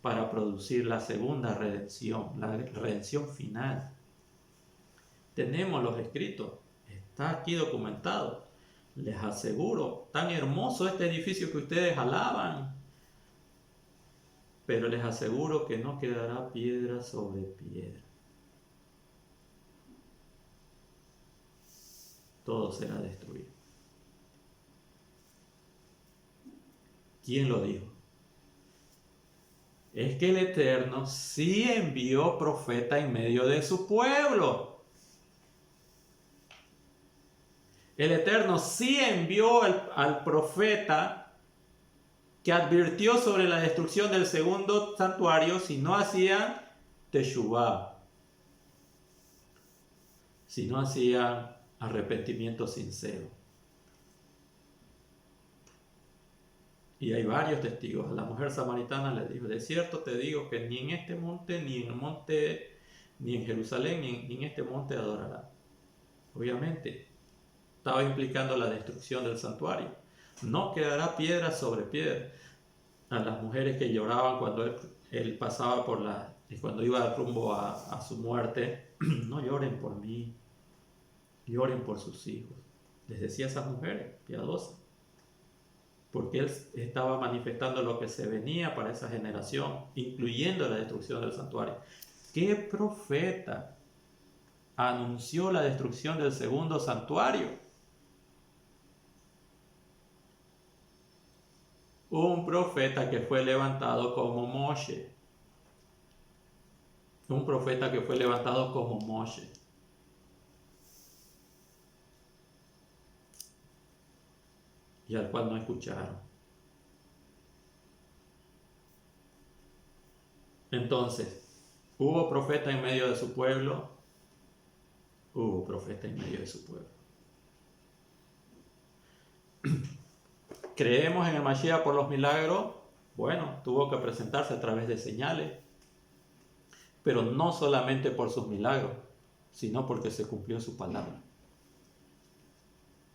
para producir la segunda redención, la redención final. Tenemos los escritos. Está aquí documentado. Les aseguro, tan hermoso este edificio que ustedes alaban, pero les aseguro que no quedará piedra sobre piedra. Todo será destruido. ¿Quién lo dijo? Es que el Eterno sí envió profeta en medio de su pueblo. El Eterno sí envió al profeta que advirtió sobre la destrucción del segundo santuario si no hacían teshuvá, si no hacían arrepentimiento sincero. Y hay varios testigos. A la mujer samaritana le dijo: de cierto te digo que ni en este monte, ni en Jerusalén, ni en este monte adorará. Obviamente estaba implicando la destrucción del santuario. No quedará piedra sobre piedra. A las mujeres que lloraban cuando él pasaba cuando iba rumbo a su muerte: no lloren por mí, lloren por sus hijos. Les decía a esas mujeres piadosas, porque él estaba manifestando lo que se venía para esa generación, incluyendo la destrucción del santuario. ¿Qué profeta anunció la destrucción del segundo santuario? Un profeta que fue levantado como Moshe. Un profeta que fue levantado como Moshe. Y al cual no escucharon. Entonces, ¿hubo profeta en medio de su pueblo? Hubo profeta en medio de su pueblo. ¿Creemos en el Mashiach por los milagros? Bueno, tuvo que presentarse a través de señales, pero no solamente por sus milagros, sino porque se cumplió su palabra.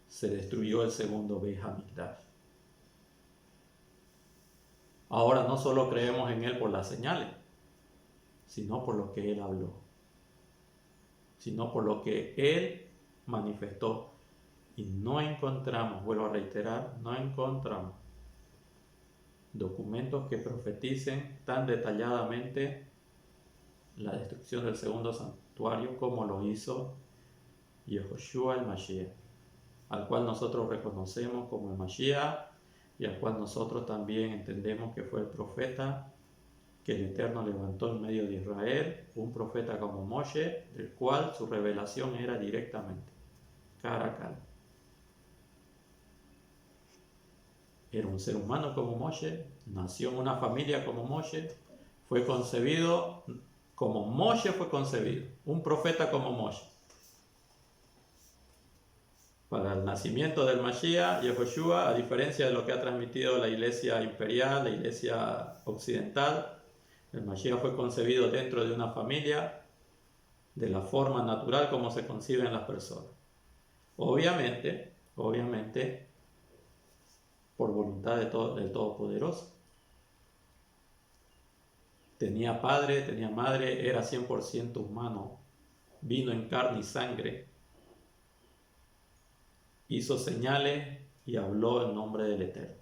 Se destruyó el segundo Beit HaMikdash. Ahora no solo creemos en él por las señales, sino por lo que él habló, sino por lo que él manifestó. Y no encontramos, vuelvo a reiterar, no encontramos documentos que profeticen tan detalladamente la destrucción del segundo santuario como lo hizo Yehoshua el Mashiach, al cual nosotros reconocemos como el Mashiach y al cual nosotros también entendemos que fue el profeta que el Eterno levantó en medio de Israel un profeta como Moshe, del cual su revelación era directamente, cara a cara. Era un ser humano como Moshe, nació en una familia como Moshe, fue concebido como Moshe fue concebido, un profeta como Moshe. Para el nacimiento del Mashiach, Yehoshua, a diferencia de lo que ha transmitido la iglesia imperial, la iglesia occidental, el Mashiach fue concebido dentro de una familia de la forma natural como se conciben las personas. Obviamente, por voluntad del Todopoderoso. Tenía padre, tenía madre, era 100% humano, vino en carne y sangre, hizo señales y habló en nombre del Eterno.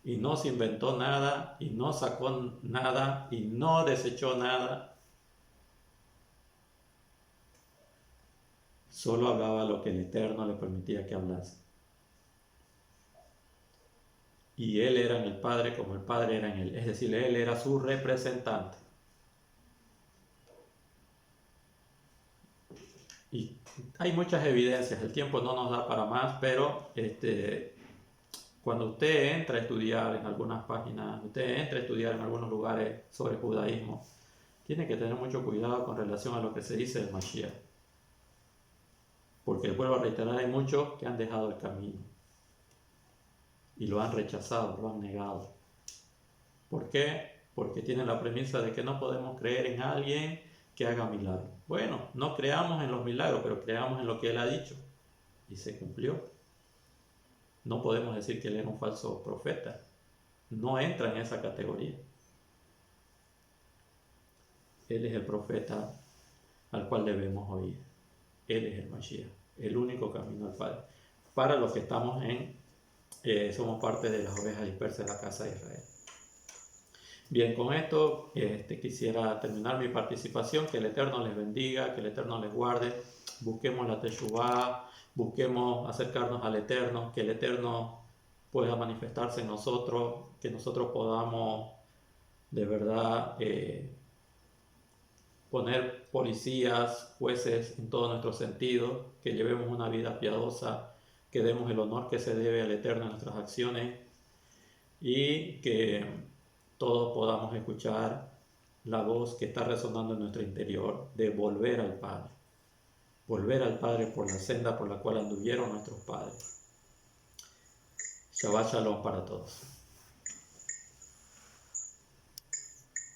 Y no se inventó nada, y no sacó nada, y no desechó nada. Solo hablaba lo que el Eterno le permitía que hablase. Y él era en el Padre como el Padre era en él. Es decir, él era su representante. Y hay muchas evidencias, el tiempo no nos da para más, pero cuando usted entra a estudiar en algunas páginas, usted entra a estudiar en algunos lugares sobre judaísmo, tiene que tener mucho cuidado con relación a lo que se dice del Mashiach. Porque, vuelvo a reiterar, hay muchos que han dejado el camino y lo han rechazado, lo han negado. ¿Por qué? Porque tienen la premisa de que no podemos creer en alguien que haga milagros. Bueno, no creamos en los milagros, pero creamos en lo que Él ha dicho. Y se cumplió. No podemos decir que Él era un falso profeta. No entra en esa categoría. Él es el profeta al cual debemos oír. Él es el Mashiach, el único camino al Padre. Para los que estamos somos parte de las ovejas dispersas de la casa de Israel. Bien, con esto quisiera terminar mi participación. Que el Eterno les bendiga, que el Eterno les guarde. Busquemos la Teshuvá, busquemos acercarnos al Eterno, que el Eterno pueda manifestarse en nosotros, que nosotros podamos de verdad poner policías, jueces en todos nuestros sentidos, que llevemos una vida piadosa, que demos el honor que se debe al Eterno en nuestras acciones y que todos podamos escuchar la voz que está resonando en nuestro interior de volver al Padre por la senda por la cual anduvieron nuestros padres. Shabbat Shalom para todos.